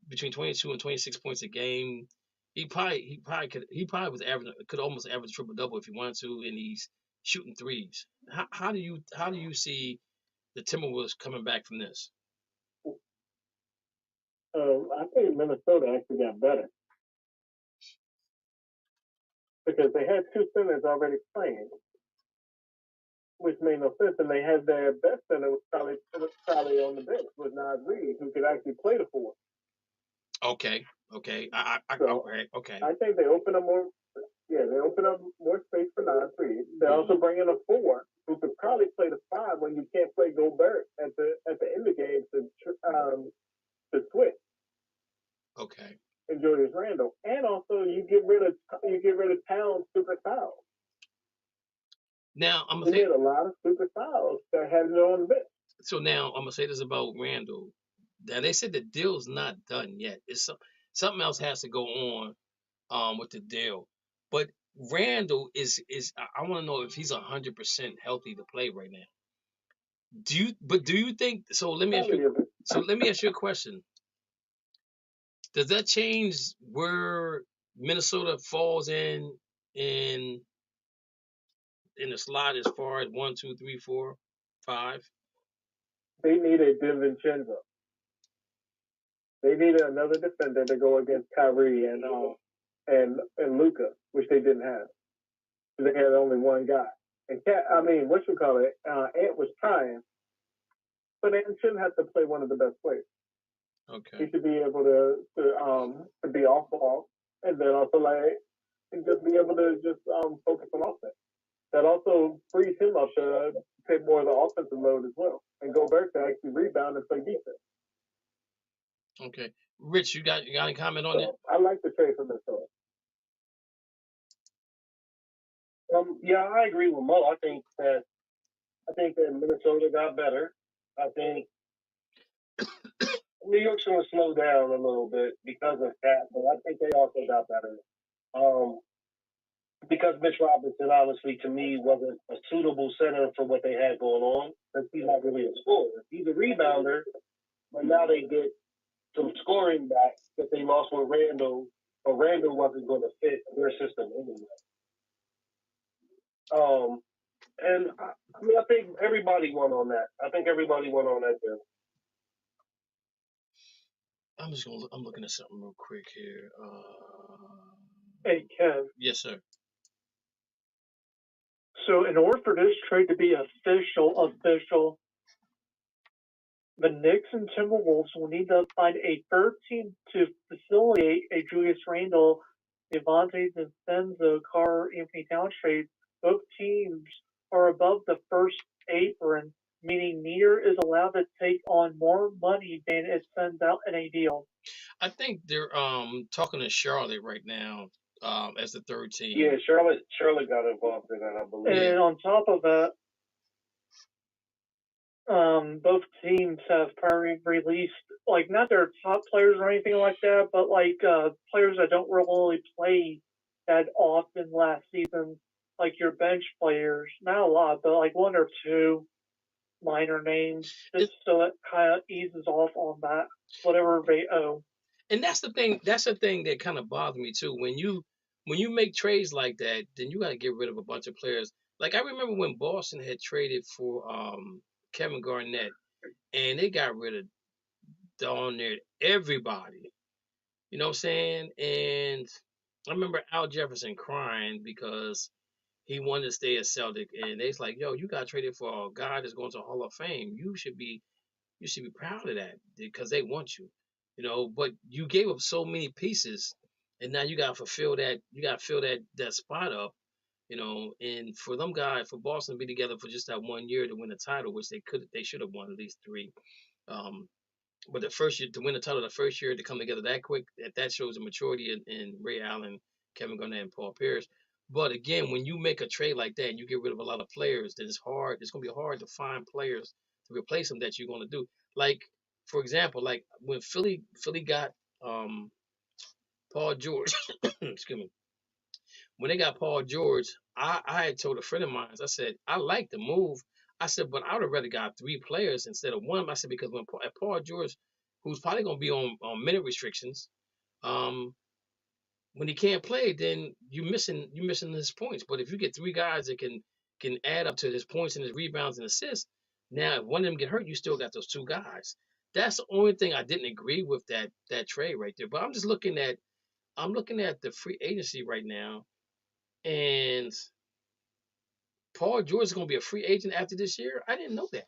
C: between 22 and 26 points a game? He probably was could almost average triple double if he wanted to, and he's shooting threes. How do you see the Timberwolves coming back from this?
D: I think Minnesota actually got better because they had two centers already playing, which made no sense, and they had their best center was probably on the bench with Nas Reed, who could actually play the four.
C: Okay.
D: Okay.
C: Okay.
D: I think they open up more. Yeah, they open up more space for Nas Reed. They also bring in a four who could probably play the five when you can't play Gobert at the end of the game to switch.
C: Okay.
D: And Julius Randle, and also you get rid of Towns' super fouls.
C: Now I'm
D: gonna say a lot of super fouls that had it on the bench.
C: So now I'm gonna say this about Randle. Now they said the deal's not done yet. It's something else has to go on with the deal. But Randle is I want to know if he's 100% healthy to play right now. Do you think so? Let me ask you a question. Does that change where Minnesota falls in the slot as far as 1, 2, 3, 4, 5?
D: They need a DiVincenzo. They need another defender to go against Kyrie and Luka, which they didn't have. They had only one guy. And Ant was trying, but Ant shouldn't have to play one of the best players.
C: Okay.
D: He should be able to be off ball and then also and just be able to just focus on offense. That also frees him up to take more of the offensive load as well and go back to actually rebound and play defense.
C: Okay, Rich, you got any comment on that?
D: I like the trade for Minnesota.
G: Yeah, I agree with Mo. I think that Minnesota got better. I think New York's going to slow down a little bit because of that, but I think they also got better. Because Mitch Robinson, obviously, to me, wasn't a suitable center for what they had going on, because he's not really a scorer. He's a rebounder, but now they get some scoring back that they lost with Randle, but Randle wasn't going to fit their system anyway. And I think everybody won on that. Deal.
C: I'm looking at something real quick here.
F: Hey, Kev.
C: Yes, sir.
F: So in order for this trade to be official, the Knicks and Timberwolves will need to find a third team to facilitate a Julius Randle, Devontae DiVincenzo, Carl Anthony Towns trade. Both teams are above the first apron, meaning neither is allowed to take on more money than it sends out in a deal.
C: I think they're talking to Charlotte right now as the third team.
G: Yeah, Charlotte got involved in that, I believe.
F: And on top of that, both teams have released, like, not their top players or anything like that, but like players that don't really play that often last season, like your bench players. Not a lot, but like one or two minor names, just so it kind of eases off on that, whatever they owe.
C: And that's the thing. That's the thing that kind of bothers me too. When you make trades like that, then you got to get rid of a bunch of players. Like I remember when Boston had traded for Kevin Garnett, and they got rid of darn near everybody. You know what I'm saying? And I remember Al Jefferson crying because he wanted to stay a Celtic, and they's like, "Yo, you got traded for a guy that's going to the Hall of Fame. You should be proud of that because they want you, you know. But you gave up so many pieces, and now you got to fulfill that. You got to fill that spot up, you know. And for them guys, for Boston to be together for just that 1 year to win the title, which they should have won at least 3. But the first year to win the title, the first year to come together that quick, that shows the maturity in Ray Allen, Kevin Garnett, and Paul Pierce. But again, when you make a trade like that and you get rid of a lot of players, then it's hard. It's going to be hard to find players to replace them that you're going to do. Like, for example, like when Philly got Paul George, excuse me, when they got Paul George, I had told a friend of mine, I said, I like the move. I said, but I would have rather got 3 players instead of 1. I said, because when Paul George, who's probably going to be on minute restrictions, when he can't play, then you're missing his points. But if you get 3 guys that can add up to his points and his rebounds and assists, now if one of them get hurt, you still got those 2 guys. That's the only thing I didn't agree with that trade right there. But I'm looking at the free agency right now, and Paul George is going to be a free agent after this year. I didn't know that.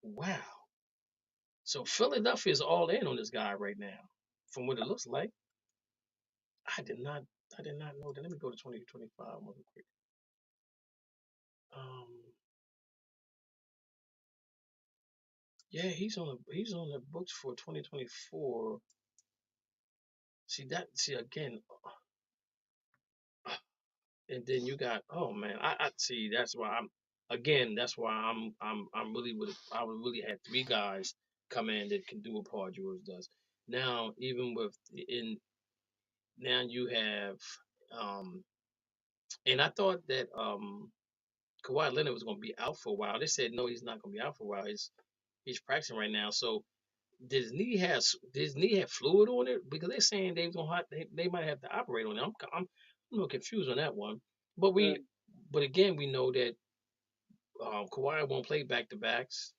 C: Wow. So Philadelphia is all in on this guy right now, from what it looks like. I did not know that. Let me go to 2025 real quick. Yeah, he's on the books for 2024. See again, and then you got, oh man, I see. That's why I'm really I would really have 3 guys come in that can do what Paul George does. Now even now you have and I thought that Kawhi Leonard was going to be out for a while. They said no, he's not going to be out for a while. He's practicing right now. So did his knee have fluid on it? Because they're saying they might have to operate on it. I'm a little confused on that one. But again, we know that Kawhi won't play back to backs.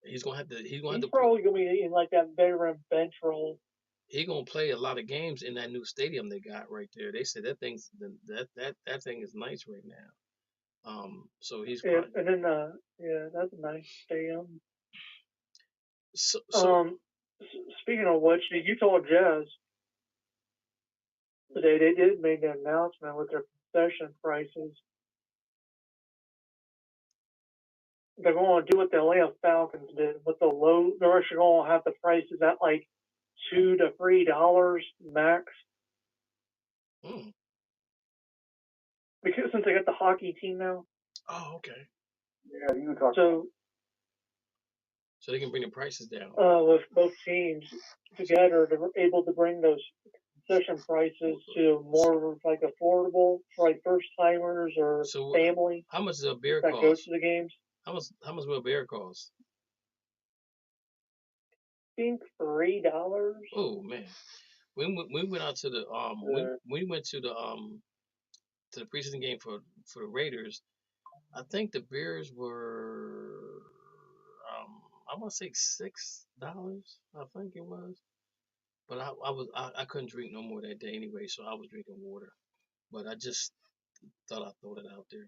C: He's
F: probably gonna be in like that veteran bench role.
C: He's gonna play a lot of games in that new stadium they got right there. They said that thing is nice right now. So he's
F: and then that's a nice stadium.
C: So
F: speaking of which, the Utah Jazz today they did make an announcement with their concession prices. They're going to do what the Atlanta Falcons did with they're actually going to have the prices at like $2 to $3 max. Because since they got the hockey team now.
C: Oh, okay.
E: Yeah, you talk.
C: So they can bring the prices down.
F: With both teams together, they're able to bring those concession prices to more like affordable for like first timers or family.
C: How much does a beer cost?
F: That goes to the games.
C: How much will a beer cost?
F: I think $3.
C: Oh man, we went out to the we went to the preseason game for the Raiders. I think the beers were I want to say $6. I think it was, but I couldn't drink no more that day anyway, so I was drinking water. But I just thought I'd throw that out there.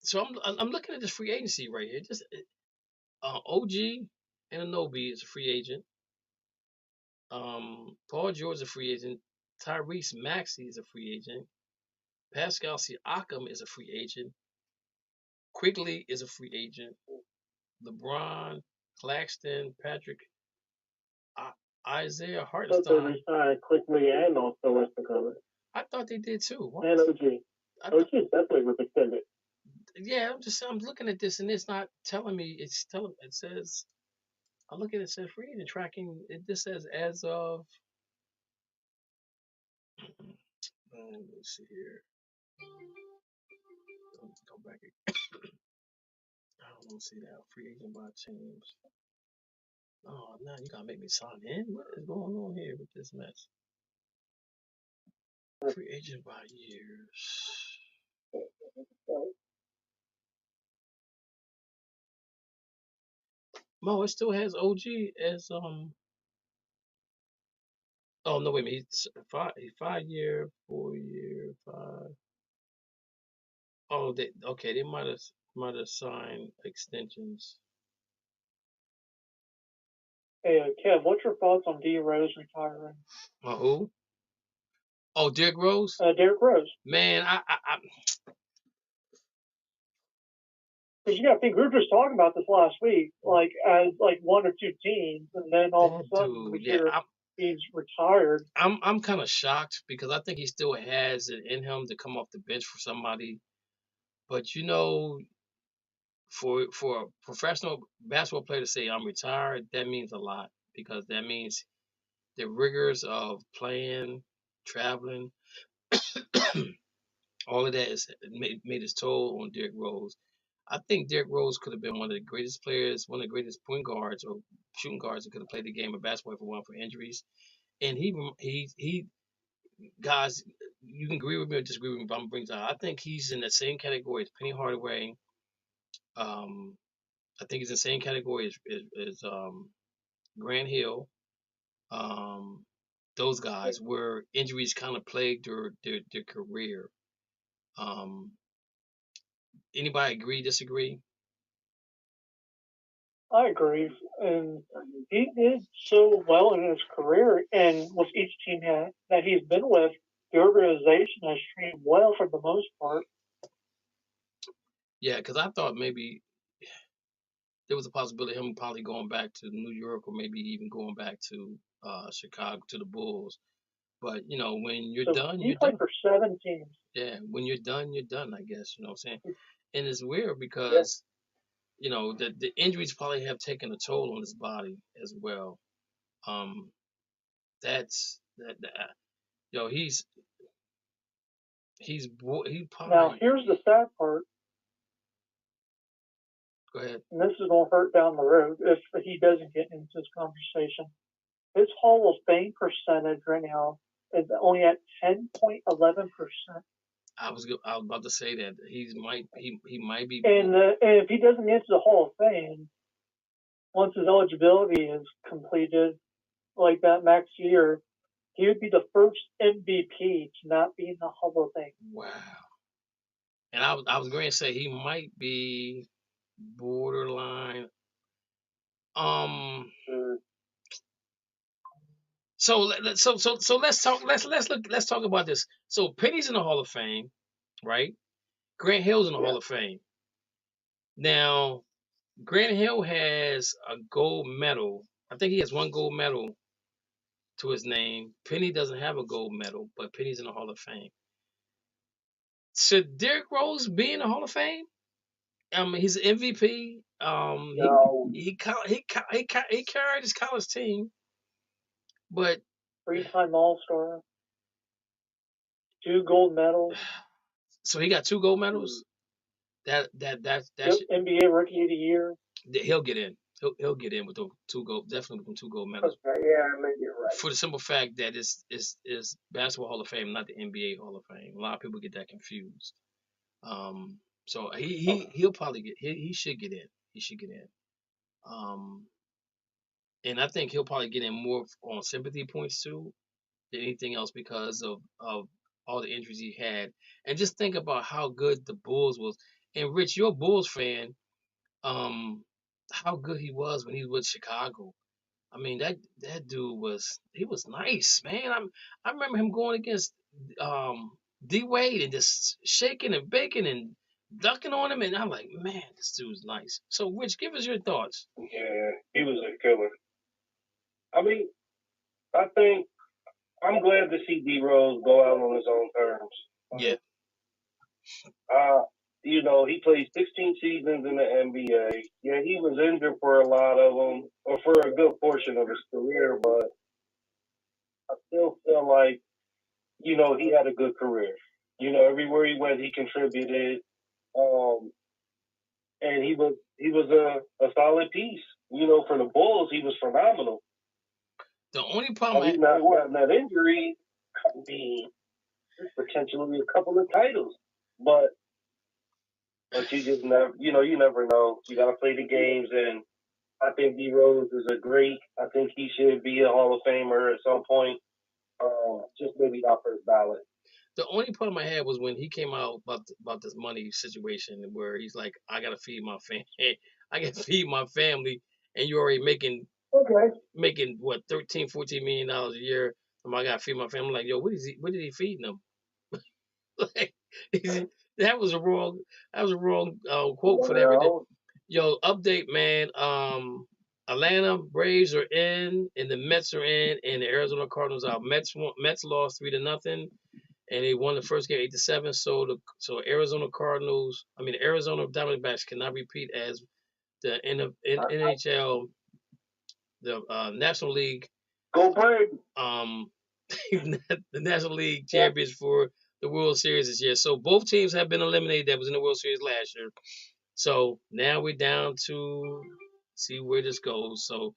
C: So I'm looking at this free agency right here. Just OG Anunoby is a free agent. Paul George is a free agent. Tyrese Maxey is a free agent. Pascal Siakam is a free agent. Quigley is a free agent. LeBron, Claxton, Patrick, Isaiah Hartenstein.
G: So they resigned Quickly and also Westbrook.
C: I thought they did too. What?
G: And OG. OG definitely was extended.
C: Yeah, I'm looking at this and it's not telling me. It says, I look at it says free agent tracking. This says as of. Let's see here. Go back. I don't want to see that free agent by teams. Oh, now you gotta make me sign in. What is going on here with this mess? Free agent by years. Mo, it still has OG as Oh no, wait a minute. He's 5-year, 4-year, 5. Oh, they might have signed extensions.
F: Hey, Kev, what's your thoughts on D Rose retiring?
C: Who? Oh, Derrick Rose.
F: Derrick Rose.
C: Man,
F: Because you got to think, we were just talking about this last week, like as like one or two teams, and then all of a sudden we hear he's retired.
C: I'm kind of shocked because I think he still has it in him to come off the bench for somebody. But you know, for a professional basketball player to say I'm retired, that means a lot because that means the rigors of playing, traveling, all of that is made its toll on Derrick Rose. I think Derrick Rose could have been one of the greatest players, one of the greatest point guards or shooting guards that could have played the game of basketball if it weren't for injuries. And he guys, you can agree with me or disagree with me, but I'm bringing it up. I think he's in the same category as Penny Hardaway. I think he's in the same category as Grant Hill. Those guys where injuries kind of plagued their career. Anybody agree, disagree?
F: I agree, and he did so well in his career, and with each team that he's been with, the organization has treated well for the most part.
C: Yeah, because I thought maybe there was a possibility of him probably going back to New York or maybe even going back to Chicago to the Bulls. But you know, when you're done, you're done.
F: He played for 7 teams.
C: Yeah, when you're done, you're done. I guess you know what I'm saying. And it's weird because you know the injuries probably have taken a toll on his body as well. That's that. You know, he probably.
F: Now here's the sad part.
C: Go ahead.
F: And this is going to hurt down the road if he doesn't get into this conversation. His Hall of Fame percentage right now is only at 10.11%.
C: I was about to say that he might be.
F: And if he doesn't get into the Hall of Fame, once his eligibility is completed, like that next year, he would be the first MVP to not be in the Hall of Fame.
C: Wow. And I was going to say he might be borderline. So let's talk. Let's talk about this. So Penny's in the Hall of Fame, right? Grant Hill's in the Hall of Fame. Now, Grant Hill has a gold medal. I think he has 1 gold medal to his name. Penny doesn't have a gold medal, but Penny's in the Hall of Fame. Should Derrick Rose be in the Hall of Fame? He's an MVP.
G: No.
C: He carried his college team, but
F: 3-time All-Star, 2 gold medals.
C: So he got 2 gold medals. That's
F: NBA Rookie of the Year.
C: He'll get in. He'll get in with the 2 gold, definitely with them 2 gold medals.
D: Okay, yeah, maybe you're right.
C: For the simple fact that it's Basketball Hall of Fame, not the NBA Hall of Fame. A lot of people get that confused. So he'll probably he should get in. He should get in. And I think he'll probably get in more on sympathy points too than anything else because of all the injuries he had. And just think about how good the Bulls was. And Rich, you're a Bulls fan. How good he was when he was with Chicago. I mean, that dude was nice, man. I remember him going against D Wade and just shaking and baking and ducking on him, and I'm like, man, this dude's nice. So, Rich, give us your thoughts.
G: Yeah, he was a killer. I mean, I think I'm glad to see D Rose go out on his own terms.
C: Yeah.
G: You know, he played 16 seasons in the NBA. Yeah, he was injured for a lot of them, or for a good portion of his career, but I still feel like, you know, he had a good career. You know, everywhere he went, he contributed. And he was a solid piece. You know, for the Bulls, he was phenomenal.
C: The only problem
G: he's not gotten that injury, I mean, potentially a couple of titles. But you just never, you know, you never know. You got to play the games, and I think D Rose is a great. I think he should be a Hall of Famer at some point. Just maybe not first ballot.
C: The only problem I had was when he came out about this money situation where he's like, I gotta feed my family, I gotta feed my family, and you're already making what, $13-14 million a year. I gotta feed my family. I'm like, yo, what did he feed them? Like, that was a wrong quote for that. Yo, update, man. Atlanta Braves are in, and the Mets are in, and the Arizona Cardinals are out. Mets lost 3-0, and they won the first game 8-7. So Arizona Diamondbacks cannot repeat as the NHL, the National League.
G: Go Braves!
C: The National League champions for the World Series this year. So both teams have been eliminated that was in the World Series last year. So now we're down to see where this goes. So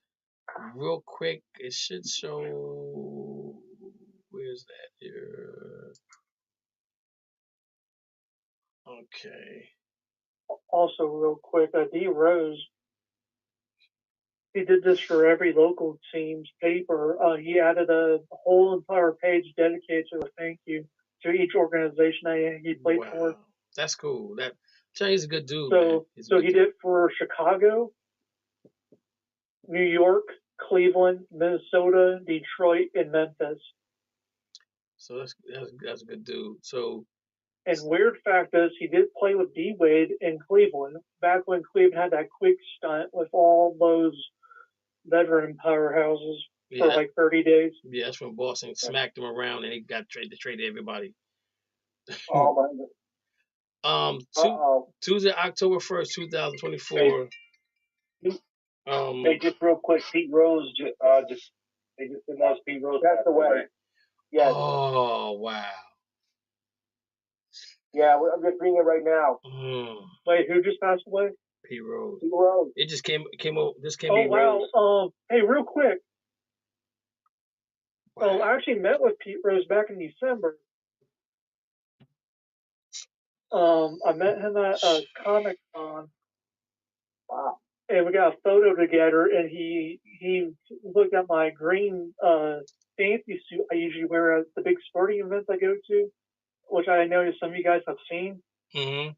C: real quick, it should show. Where's that here? Okay.
F: Also, real quick, D Rose, he did this for every local team's paper. He added a whole entire page dedicated to a thank you to each organization he played for.
C: That's cool. He's a good dude.
F: So he did for Chicago, New York, Cleveland, Minnesota, Detroit, and Memphis.
C: So that's a good dude. So,
F: and weird fact is, he did play with D Wade in Cleveland back when Cleveland had that quick stunt with all those veteran powerhouses for like 30 days.
C: Yeah, that's when Boston smacked him around and he got traded everybody.
G: Oh my God.
C: Tuesday, October 1st, 2024.
G: Hey, just real quick, Pete Rose they just announced Pete Rose passed away.
D: Yeah.
C: Oh wow.
D: Yeah, I'm just reading it right now.
F: Wait, who just passed away?
C: Pete Rose.
D: Pete Rose.
C: It just came over. This came.
F: Oh wow. Hey, real quick. Wow. I actually met with Pete Rose back in December. I met him at a Comic-Con.
D: Wow.
F: And we got a photo together, and he looked at my green fancy suit I usually wear at the big sporting events I go to, which I know some of you guys have seen.
C: Mm-hmm.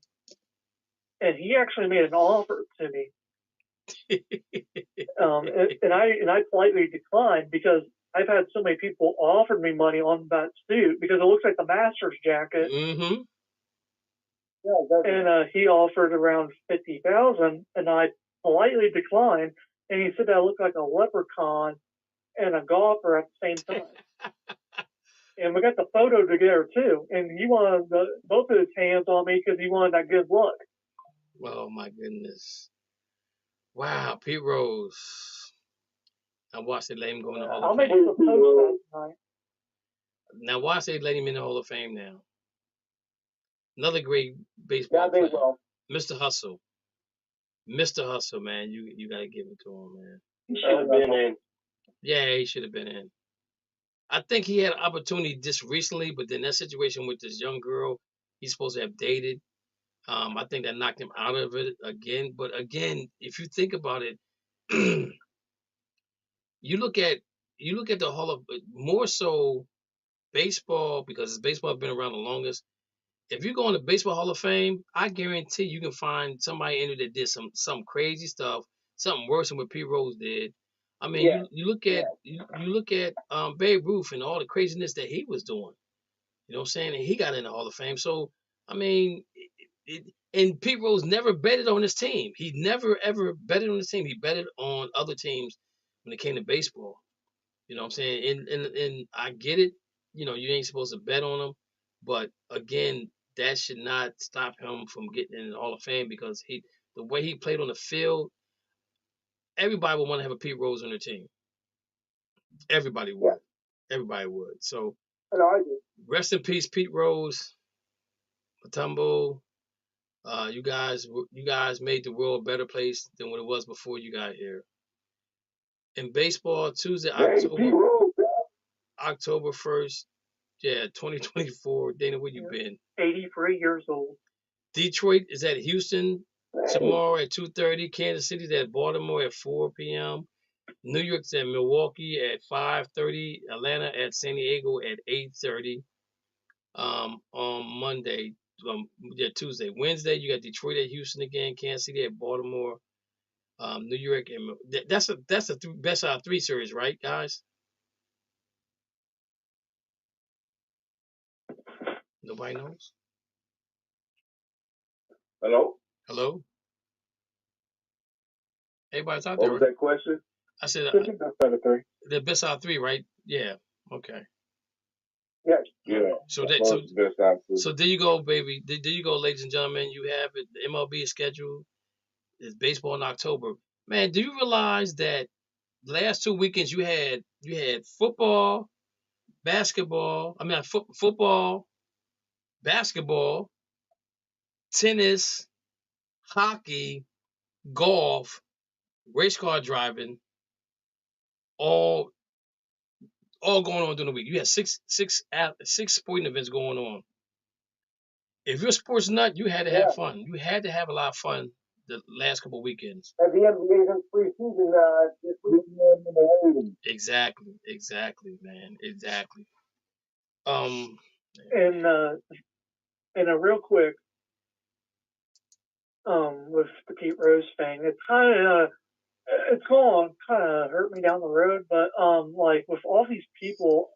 F: And he actually made an offer to me. and I politely declined because I've had so many people offer me money on that suit because it looks like the Masters jacket.
C: Mm-hmm.
F: Yeah, and he offered around $50,000, and I politely declined. And he said I looked like a leprechaun and a golfer at the same time. And we got the photo together too. And he wanted both of his hands on me because he wanted that good luck.
C: Oh my goodness! Wow, Pete Rose. I watched they let him go in the Hall of Fame.
F: I'll make you a post that tonight.
C: Now watch they let him in the Hall of Fame now. Another great baseball player. Mr. Hustle. Mr. Hustle, man. You gotta give it to him, man.
G: He should have been in.
C: Yeah, he should have been in. I think he had an opportunity just recently, but then that situation with this young girl he's supposed to have dated, I think that knocked him out of it again. But again, if you think about it, you look at the Hall of more so baseball, because baseball has been around the longest. If you go in the Baseball Hall of Fame, I guarantee you can find somebody in there that did some crazy stuff, something worse than what Pete Rose did. I mean, you look at you look at Babe Ruth and all the craziness that he was doing. You know what I'm saying? And he got in the Hall of Fame. So I mean, and Pete Rose never betted on his team. He never ever betted on his team. He betted on other teams when it came to baseball. You know what I'm saying? And I get it. You know, you ain't supposed to bet on him, but again, that should not stop him from getting in the Hall of Fame because the way he played on the field, everybody would want to have a Pete Rose on their team. Everybody would. Yeah. Everybody would. So rest in peace, Pete Rose, Mutombo. You guys made the world a better place than what it was before you got here. In baseball, Tuesday, October 1st, yeah, 2024. Dana, where you been?
F: 83 years old.
C: Detroit is at Houston tomorrow at 2:30. Kansas City's at Baltimore at 4 p.m. New York's at Milwaukee at 5:30. Atlanta at San Diego at 8:30. On Monday, Tuesday. Wednesday, you got Detroit at Houston again. Kansas City at Baltimore. New York and that's a best out of 3 series, right, guys? Nobody knows.
E: Hello?
C: Everybody's out
E: What
C: there.
E: was that question?
C: I said the best out of 3, right? Yeah. Okay.
E: Yeah.
C: So there you go, baby. There you go, ladies and gentlemen. You have it. The MLB schedule is baseball in October. Man, do you realize that last 2 weekends you had football, basketball. I mean, football, basketball, tennis, hockey, golf, race car driving, all going on during the week. You had six sporting events going on. If you're a sports nut, you had to have fun. You had to have a lot of fun the last couple of weekends.
D: At the NBA preseason this week.
C: Exactly, man. Exactly.
F: And a real quick, with the Pete Rose thing, it's kind of it's going to kind of hurt me down the road. But like with all these people,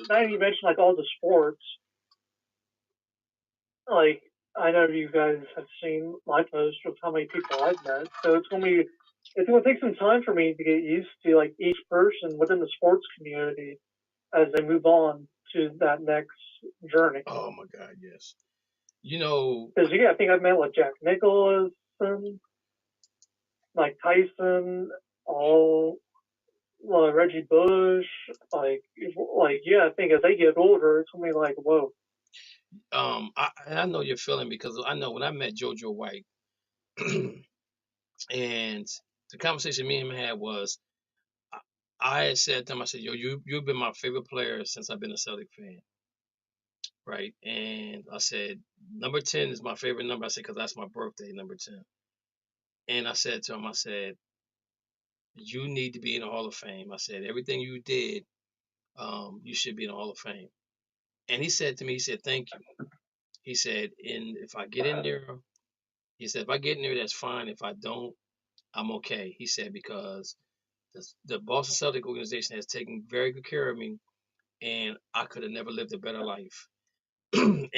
F: not even mention like all the sports. Like I know you guys have seen my post with how many people I've met, so it's going to take some time for me to get used to like each person within the sports community as they move on to that next journey.
C: Oh my God, yes. You know,
F: because I think I've met like Jack Nicholson, Mike Tyson, Reggie Bush, I think as they get older, it's gonna be like, whoa.
C: I know you're feeling because I know when I met JoJo White, and the conversation me and him had was, I had said to him, I said, yo, you've been my favorite player since I've been a Celtic fan, right? And I said, number 10 is my favorite number. I said, because that's my birthday, number 10. And I said to him, I said, you need to be in the Hall of Fame. I said, everything you did, you should be in the Hall of Fame. And he said to me, he said, thank you. He said, if I get in there, he said, if I get in there, that's fine. If I don't, I'm okay. He said, because the Boston Celtic organization has taken very good care of me, and I could have never lived a better life. I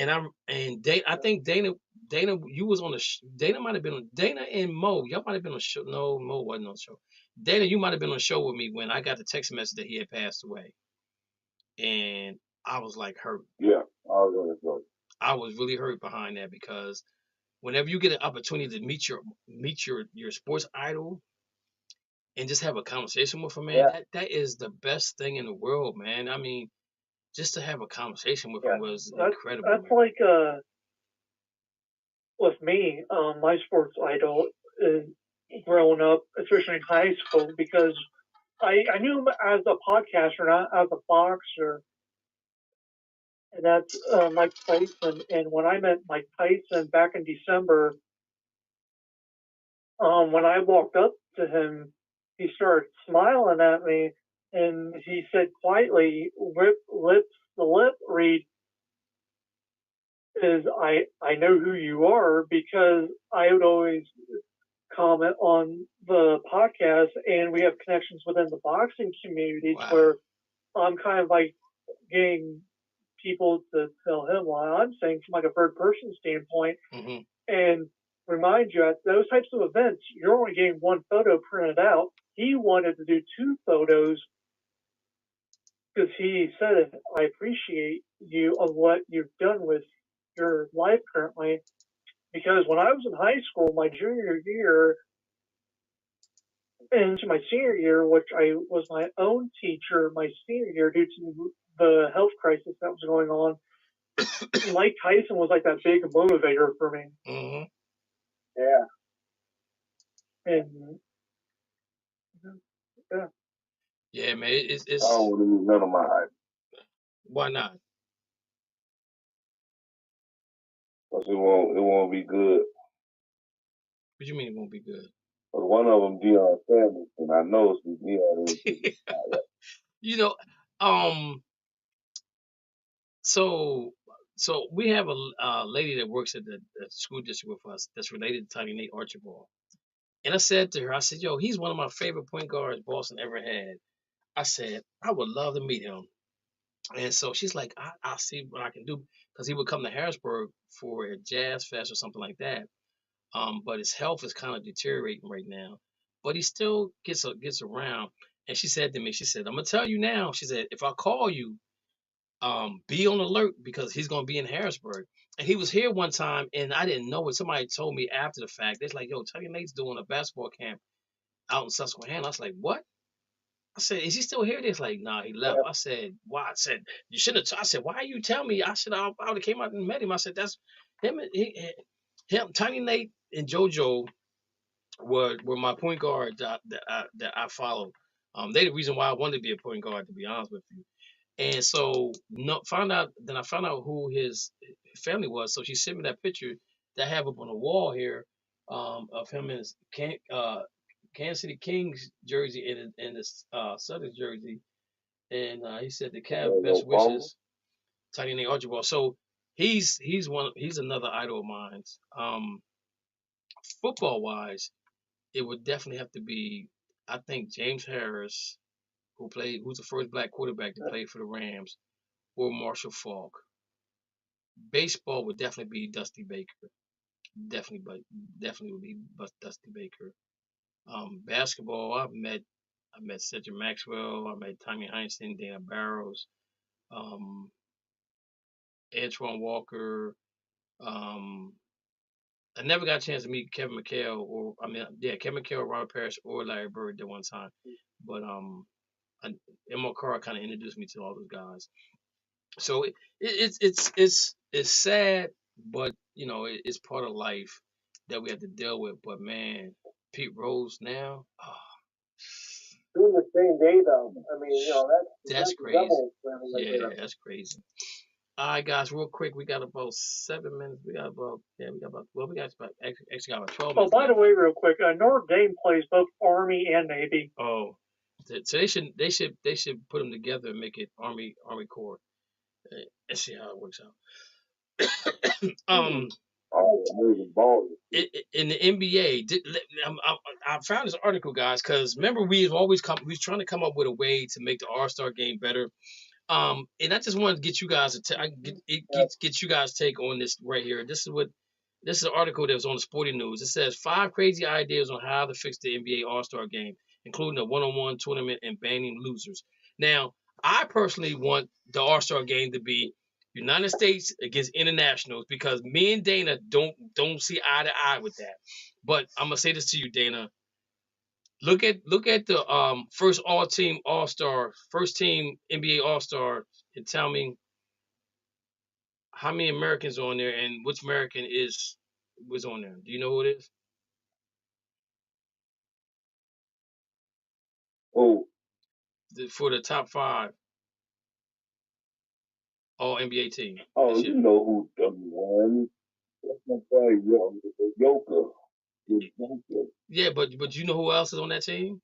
C: think Dana, you was on the Dana might have been on Dana and Mo. Y'all might have been on the show. No, Mo wasn't on the show. Dana, you might have been on the show with me when I got the text message that he had passed away, and I was like hurt.
E: Yeah, I was on the show.
C: I was really hurt behind that because whenever you get an opportunity to meet your sports idol and just have a conversation with him, man, that is the best thing in the world, man. I mean, just to have a conversation with him was incredible.
F: That's man. Like with me, my sports idol is growing up, especially in high school, because I knew him as a podcaster, not as a boxer. And that's Mike Tyson. And when I met Mike Tyson back in December, when I walked up to him, he started smiling at me, and he said quietly, the lip read, is I know who you are because I would always comment on the podcast, and we have connections within the boxing community where I'm kind of like getting people to tell him what I'm saying from like a third person standpoint, and remind you at those types of events, you're only getting one photo printed out. He wanted to do 2 photos because he said, I appreciate you of what you've done with your life currently. Because when I was in high school, my junior year into my senior year, which I was my own teacher my senior year due to the health crisis that was going on, Mike Tyson was like that big motivator for me.
E: Yeah.
F: And
C: yeah, man, it's
E: I don't want to lose none of my hype.
C: Why not?
E: Because it won't be good.
C: What do you mean it won't be good?
E: But one of them, Deion Sanders, and I know it's Deion.
C: You know, so we have a lady that works at the school district with us that's related to Tiny Nate Archibald. And I said to her, I said, yo, he's one of my favorite point guards Boston ever had. I said, I would love to meet him. And so she's like, I'll see what I can do. Because he would come to Harrisburg for a jazz fest or something like that. But his health is kind of deteriorating right now. But he still gets around. And she said to me, she said, I'm going to tell you now. She said, if I call you, be on alert because he's going to be in Harrisburg. And he was here one time, and I didn't know it. Somebody told me after the fact. They're like, yo, Tony Nate's doing a basketball camp out in Susquehanna. I was like, what? I said, is he still here? They're like, nah, he left. I said, why? I said, you shouldn't have. I said, why you tell me? I said, I would have came out and met him. I said, that's him. Him, Tiny Nate and JoJo were my point guard that I followed. They the reason why I wanted to be a point guard, to be honest with you. And so I found out who his family was. So she sent me that picture that I have up on the wall here of him in his Kansas City Kings jersey and his Celtics jersey. And he said the Cavs best wishes, Tiny Nate Archibald. So he's another idol of mine. Football wise, it would definitely have to be, I think, James Harris, who's the first black quarterback to play for the Rams, or Marshall Faulk. Baseball would definitely be Dusty Baker. Definitely would be Dusty Baker. Basketball, I met Cedric Maxwell. I met Tommy Heinsohn, Dana Barrows, Antoine Walker. I never got a chance to meet Kevin McHale Kevin McHale, Robert Parrish, or Larry Bird at one time. But Emma Carr kind of introduced me to all those guys. So it's sad, but you know it's part of life that we have to deal with. But man, Pete Rose now,
D: doing the same day though. I mean, you know that's
C: crazy.
D: Yeah,
C: that's crazy. All right, guys, real quick, we got about 7 minutes. We got about 12 minutes.
F: Oh, by the way, real quick, Notre Dame plays both Army and Navy.
C: Oh, so they should put them together and make it Army Corps. Let's see how it works out. In the NBA, I found this article, guys, because remember we was trying to come up with a way to make the All-Star game better. And I just wanted to get you guys get you guys' take on this right here. This is an article that was on the Sporting News. It says 5 crazy ideas on how to fix the NBA All-Star game, including a one-on-one tournament and banning losers. Now, I personally want the All-Star game to be United States against internationals because me and Dana don't see eye to eye with that. But I'm gonna say this to you, Dana. Look at the first all-team All-Star, first team NBA All-Star, and tell me how many Americans are on there and which American was on there. Do you know who it is?
E: Oh,
C: For the top 5 all NBA team.
E: Oh, you know who won? That's my guy, Joker.
C: Yeah, but you know who else is on that team?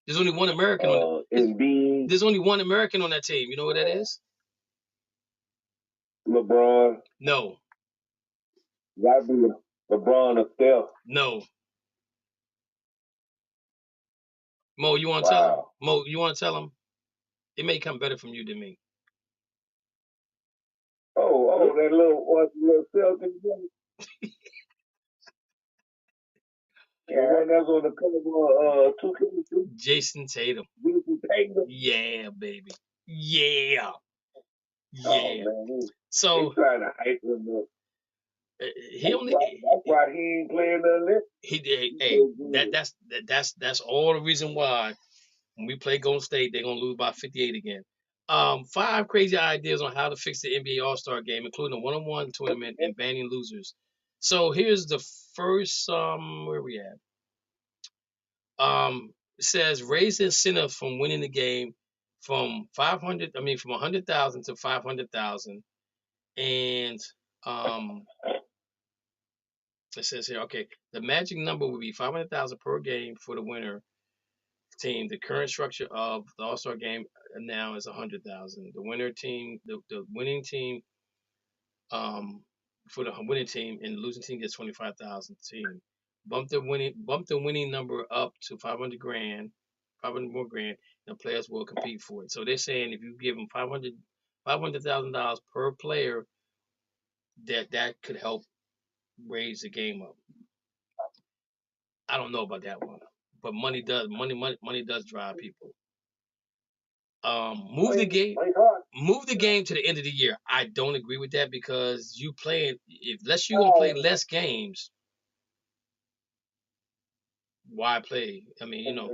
C: There's only one American on it. There's only one American on that team. You know who that is?
E: LeBron.
C: No.
E: Gotta be LeBron or Steph.
C: No. Mo, you want to tell him?
E: Wow.
C: Mo, you want to tell him? It may come better from you than me.
E: Oh, that little Celtics game. The one that's on the cover of 2K2.
C: Jason Tatum.
E: Jason Tatum.
C: Yeah, baby. Yeah.
E: Oh
C: Yeah.
E: man,
C: So
E: he's trying to hype him up. That's why he ain't playing nothing.
C: That's all the reason why when we play Golden State, they're gonna lose by 58 again. 5 crazy ideas on how to fix the NBA All-Star game, including a one-on-one tournament and banning losers. So here's the first where we at? It says raise the incentive from winning the game from 100,000 to 500,000. And it says here, okay, the magic number would be 500,000 per game for the winner team. The current structure of the All-Star game now is 100,000. The winner team, the winning team, for the winning team, and the losing team gets 25,000. Team bump the winning number up to 500 more grand. And players will compete for it. So they're saying if you give them $500,000 per player, that could help raise the game up. I don't know about that one, but money does drive people. Move the game to the end of the year. I don't agree with that because unless you're gonna play less games, why play? I mean, and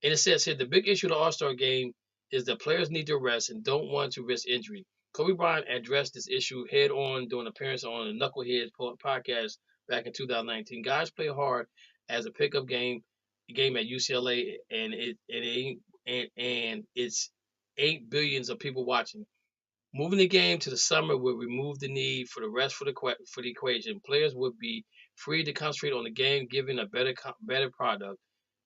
C: it says here the big issue of the All-Star game is that players need to rest and don't want to risk injury. Kobe Bryant addressed this issue head on during an appearance on the Knuckleheads podcast back in 2019. Guys play hard as a pickup game at UCLA, and it's 8 billions of people watching. Moving the game to the summer would remove the need for the rest for the equation. Players would be free to concentrate on the game, giving a better product.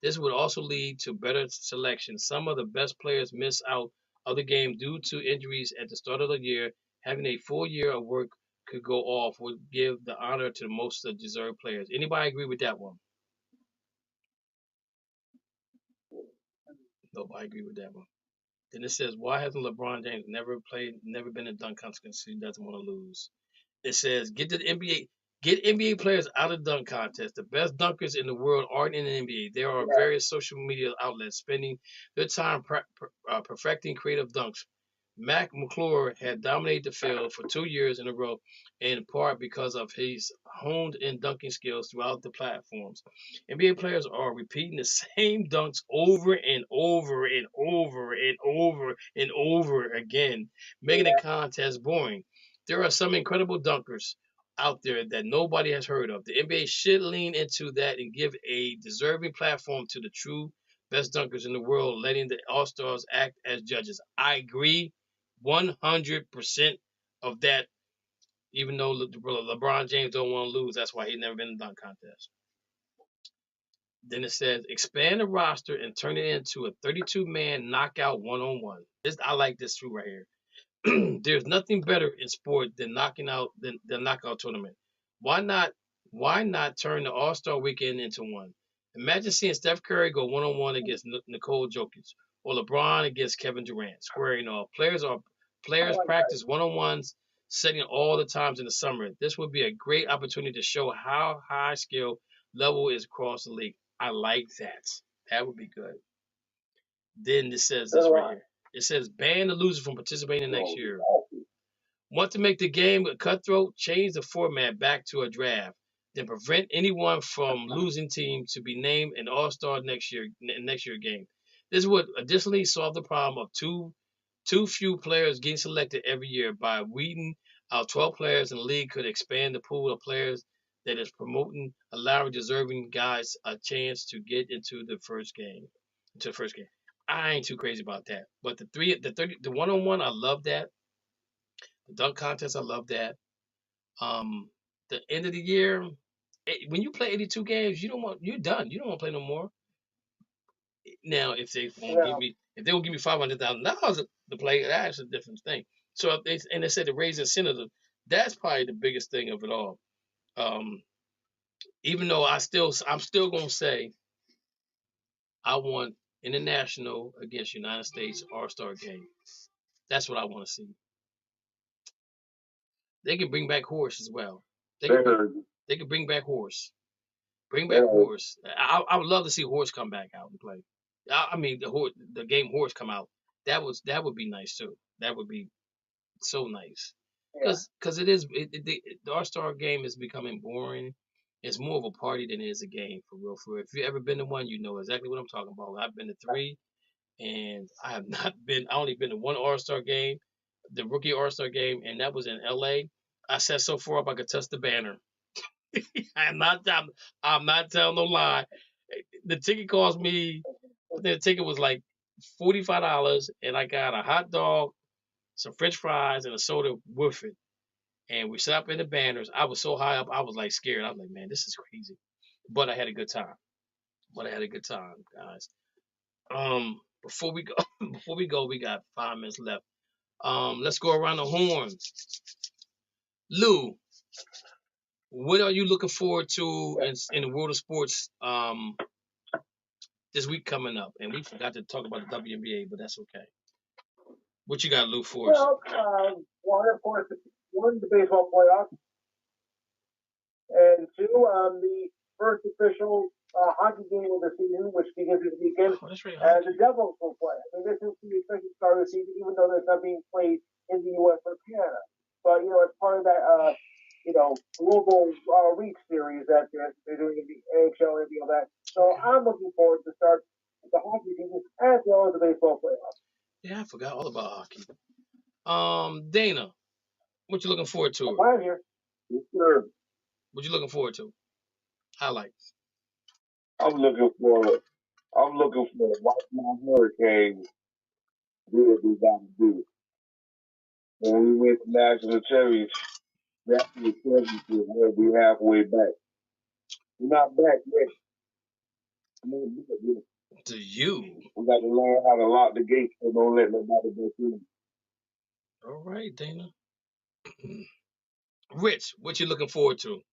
C: This would also lead to better selection. Some of the best players miss out of the game due to injuries at the start of the year. Having a full year of work could go off would give the honor to the most deserved players. Anybody agree with that one? Nobody agree with that one. Then it says, why hasn't LeBron James never been in dunk contest because he doesn't want to lose? It says, get NBA players out of dunk contest. The best dunkers in the world aren't in the NBA. There are various social media outlets spending their time perfecting creative dunks. Mac McClure had dominated the field for 2 years in a row, in part because of his honed-in dunking skills throughout the platforms. NBA players are repeating the same dunks over and over and over and over and over again, making the contest boring. There are some incredible dunkers out there that nobody has heard of. The NBA should lean into that and give a deserving platform to the true best dunkers in the world, letting the All-Stars act as judges. I agree 100% of that, even though LeBron James don't want to lose. That's why he's never been in a dunk contest. Then it says, expand the roster and turn it into a 32-man knockout one-on-one. I like this too right here. There's nothing better in sport than the knockout tournament. Why not turn the All-Star weekend into one? Imagine seeing Steph Curry go one-on-one against Nikola Jokic or LeBron against Kevin Durant, squaring off. Players practice one-on-ones setting all the times in the summer. This would be a great opportunity to show how high skill level is across the league. I like that. That would be good. Then it says this right here. It says ban the loser from participating next year. Want to make the game a cutthroat? Change the format back to a draft. Then prevent anyone from losing team to be named an all-star next year game. This would additionally solve the problem of too few players getting selected every year. By weeding out 12 players in the league could expand the pool of players that is promoting, allowing deserving guys a chance to get into the first game. I ain't too crazy about that. But the one-on-one, I love that. The dunk contest, I love that. The end of the year, when you play 82 games, you're done. You don't want to play no more. Now, if they won't give me $500,000 to play, that's a different thing. So they said to raise incentive. That's probably the biggest thing of it all. Even though I'm still gonna say I want international against United States All-Star game. That's what I want to see. They can bring back Horse as well. They can bring back Horse. Bring back Horse. I would love to see Horse come back out and play. I mean the game Horse come out. That would be nice too. That would be so nice. Because it is the All-Star game is becoming boring. It's more of a party than it is a game for real. If you've ever been to one, you know exactly what I'm talking about. I've been to 3, and I have not been. I only been to one All-Star game, the rookie All-Star game, and that was in L.A. I sat so far up I could touch the banner. I'm not telling no lie. The ticket cost me. The ticket was like $45, and I got a hot dog, some French fries, and a soda with it. And we sat up in the banners. I was so high up, I was like scared. I was like, man, this is crazy. But I had a good time. Guys. Before we go, we got 5 minutes left. Let's go around the horn. Lou, what are you looking forward to in the world of sports this week coming up? And we forgot to talk about the WNBA, but that's okay. What you got, Lou, for us?
D: Well, one, of course, the baseball playoffs, and 2, the first official hockey game of the season, which begins this weekend.
C: Oh, that's right.
D: The Devils will play. I mean, this is the expected start of the season, even though it's not being played in the U.S. or Canada. But, it's part of that, global reach series that they're doing in the NHL and all that. So I'm looking forward to start the hockey season as well as the baseball playoffs.
C: Yeah, I forgot all about hockey. Dana, what you looking forward to?
D: I'm here.
E: Yes, sir.
C: What you looking forward to? Highlights.
E: I'm looking for the Washington Hurricanes to do what we got to do. When we win the national championship, that's the championship, we'll be halfway back. We're not back yet.
C: To you.
E: We got to learn how to lock the gates so don't let nobody go through.
C: All right, Dana. Rich, what you looking forward to?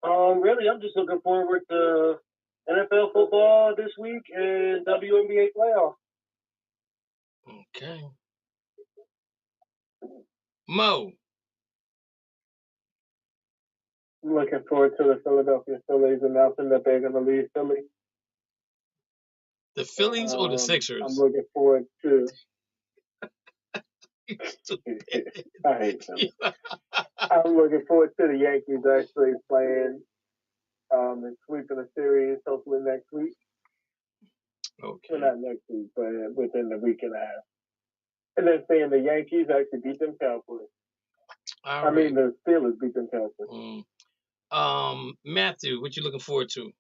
G: Really, I'm just looking forward to NFL football this week and WNBA playoffs.
C: Okay. Mo.
F: I'm looking forward to the Philadelphia Phillies announcing that they're going to leave Philly.
C: The Phillies or the Sixers?
F: I'm looking forward to. I hate them. I'm looking forward to the Yankees actually playing and sweeping the series hopefully next week.
C: Okay.
F: Well, not next week, but within the week and a half. And then saying the Yankees actually beat them Cowboys.
C: All right.
F: I mean, the Steelers beat them Cowboys.
C: Matthew, what you looking forward to?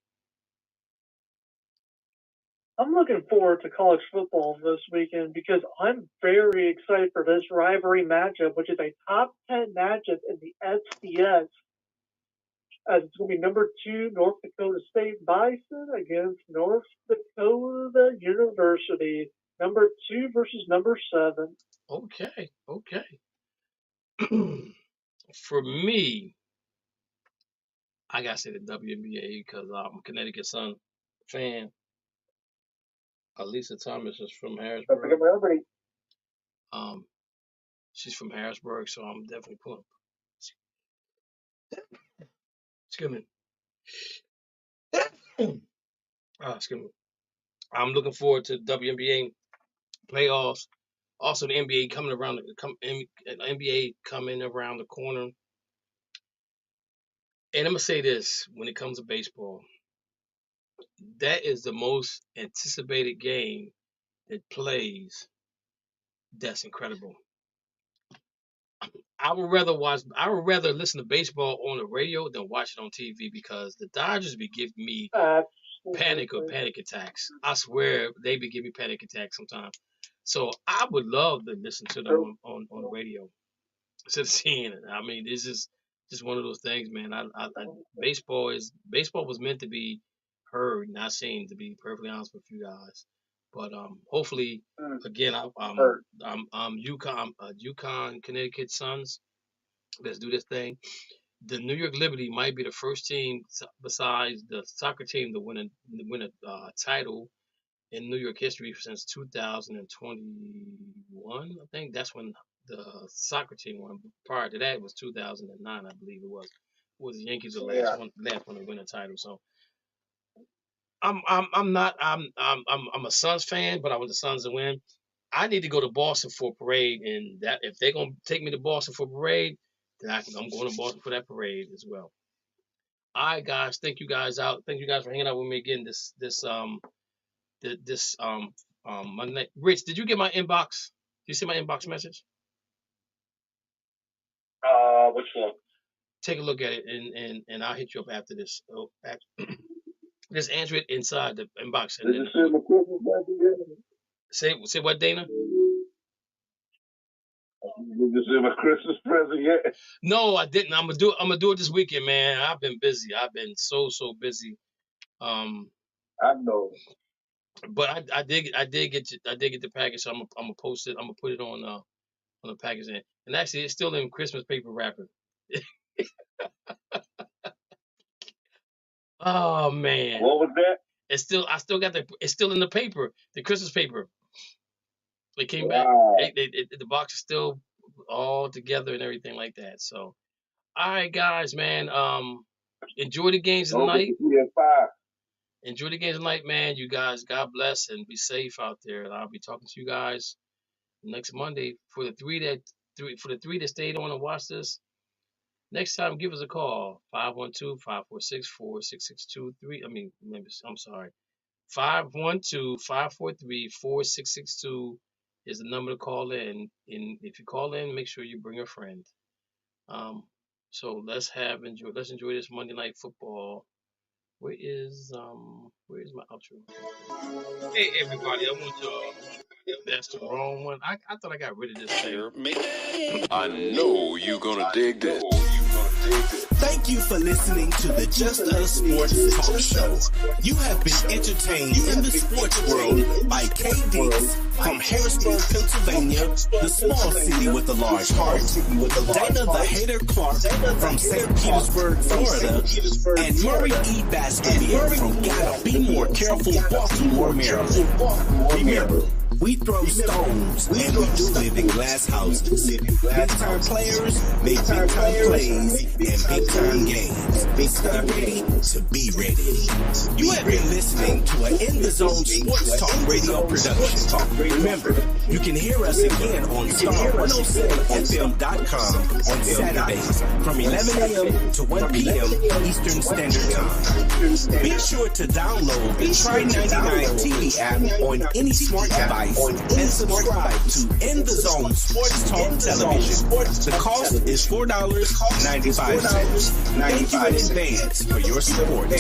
F: I'm looking forward to college football this weekend because I'm very excited for this rivalry matchup, which is a top 10 matchup in the FCS. As it's going to be number 2 North Dakota State Bison against North Dakota University. Number 2 versus number 7.
C: Okay. For me, I gotta say the WNBA because I'm a Connecticut Sun fan. Lisa Thomas is from Harrisburg. She's from Harrisburg, so I'm definitely pulling. Excuse me. Excuse me. I'm looking forward to WNBA playoffs. Also, the NBA coming around. NBA coming around the corner. And I'm gonna say this: when it comes to baseball, that is the most anticipated game that plays. That's incredible. I would rather listen to baseball on the radio than watch it on TV because the Dodgers be giving me panic attacks. I swear they be giving me panic attacks sometimes. So I would love to listen to them on the radio instead of seeing it. I mean, this is just one of those things, man. Baseball was meant to be heard, not seen. To be perfectly honest with you guys, But hopefully, again, I'm UConn, Connecticut Suns. Let's do this thing. The New York Liberty might be the first team besides the soccer team to win a title in New York history since 2021. I think that's when the soccer team won. Prior to that, it was 2009, I believe it was. The Yankees the last one to win a title. So I'm a Suns fan, but I want the Suns to win. I need to go to Boston for a parade, and that if they're gonna take me to Boston for a parade, then I'm going to Boston for that parade as well. All right, guys. Thank you guys out. Thank you guys for hanging out with me again. This Monday night. Rich, did you get my inbox? Did you see my inbox message?
G: Which one?
C: Take a look at it, and I'll hit you up after this. Just answer it inside the inbox.
E: Did you see my Christmas present?
C: Say what, Dana?
E: Did you see my Christmas present yet?
C: No, I didn't. I'm gonna do it this weekend, man. I've been busy. I've been so busy.
E: I know.
C: But I did get the package. So I'm gonna post it. I'm gonna put it on the package, and actually it's still in Christmas paper wrapper. Oh man.
E: What was that?
C: It's still it's still in the paper, the Christmas paper. It came back. The box is still all together and everything like that. So, all right, guys, man. Enjoy the games tonight. Enjoy the games tonight, man. You guys, God bless and be safe out there. And I'll be talking to you guys next Monday for the three that stayed on and watched this. Next time, give us a call, 512-546-4662. I'm sorry, 512-543-4662 is the number to call in. And if you call in, make sure you bring a friend. So let's enjoy this Monday Night Football. Where is my outro? Hey everybody, I want to. That's the wrong one. I thought I got rid of this thing.
B: I know you're gonna dig this.
A: Thank you for listening to the Just Us Sports Talk Show. You have been entertained in the sports world by KNICKS from Harrisburg, Pennsylvania, the small city with a large heart. Dana the Hater Clark from St. Petersburg, Florida, and Murray E. Baskerville from Gotta Be More Careful, Baltimore, Maryland. Remember, we throw stones and we do live in glass houses. Big-time players make big-time plays and big-time games. Stay ready to be ready. You have been listening to an In the Zone Sports Talk Radio production. Remember, you can hear us again on star107fm.com on Saturdays from 11 a.m. to 1 p.m. Eastern Standard Time. Be sure to download the Try99 TV app on any smart device and subscribe to In the Zone Sports Talk Television. The cost is $4.95. Thank you in advance for your support.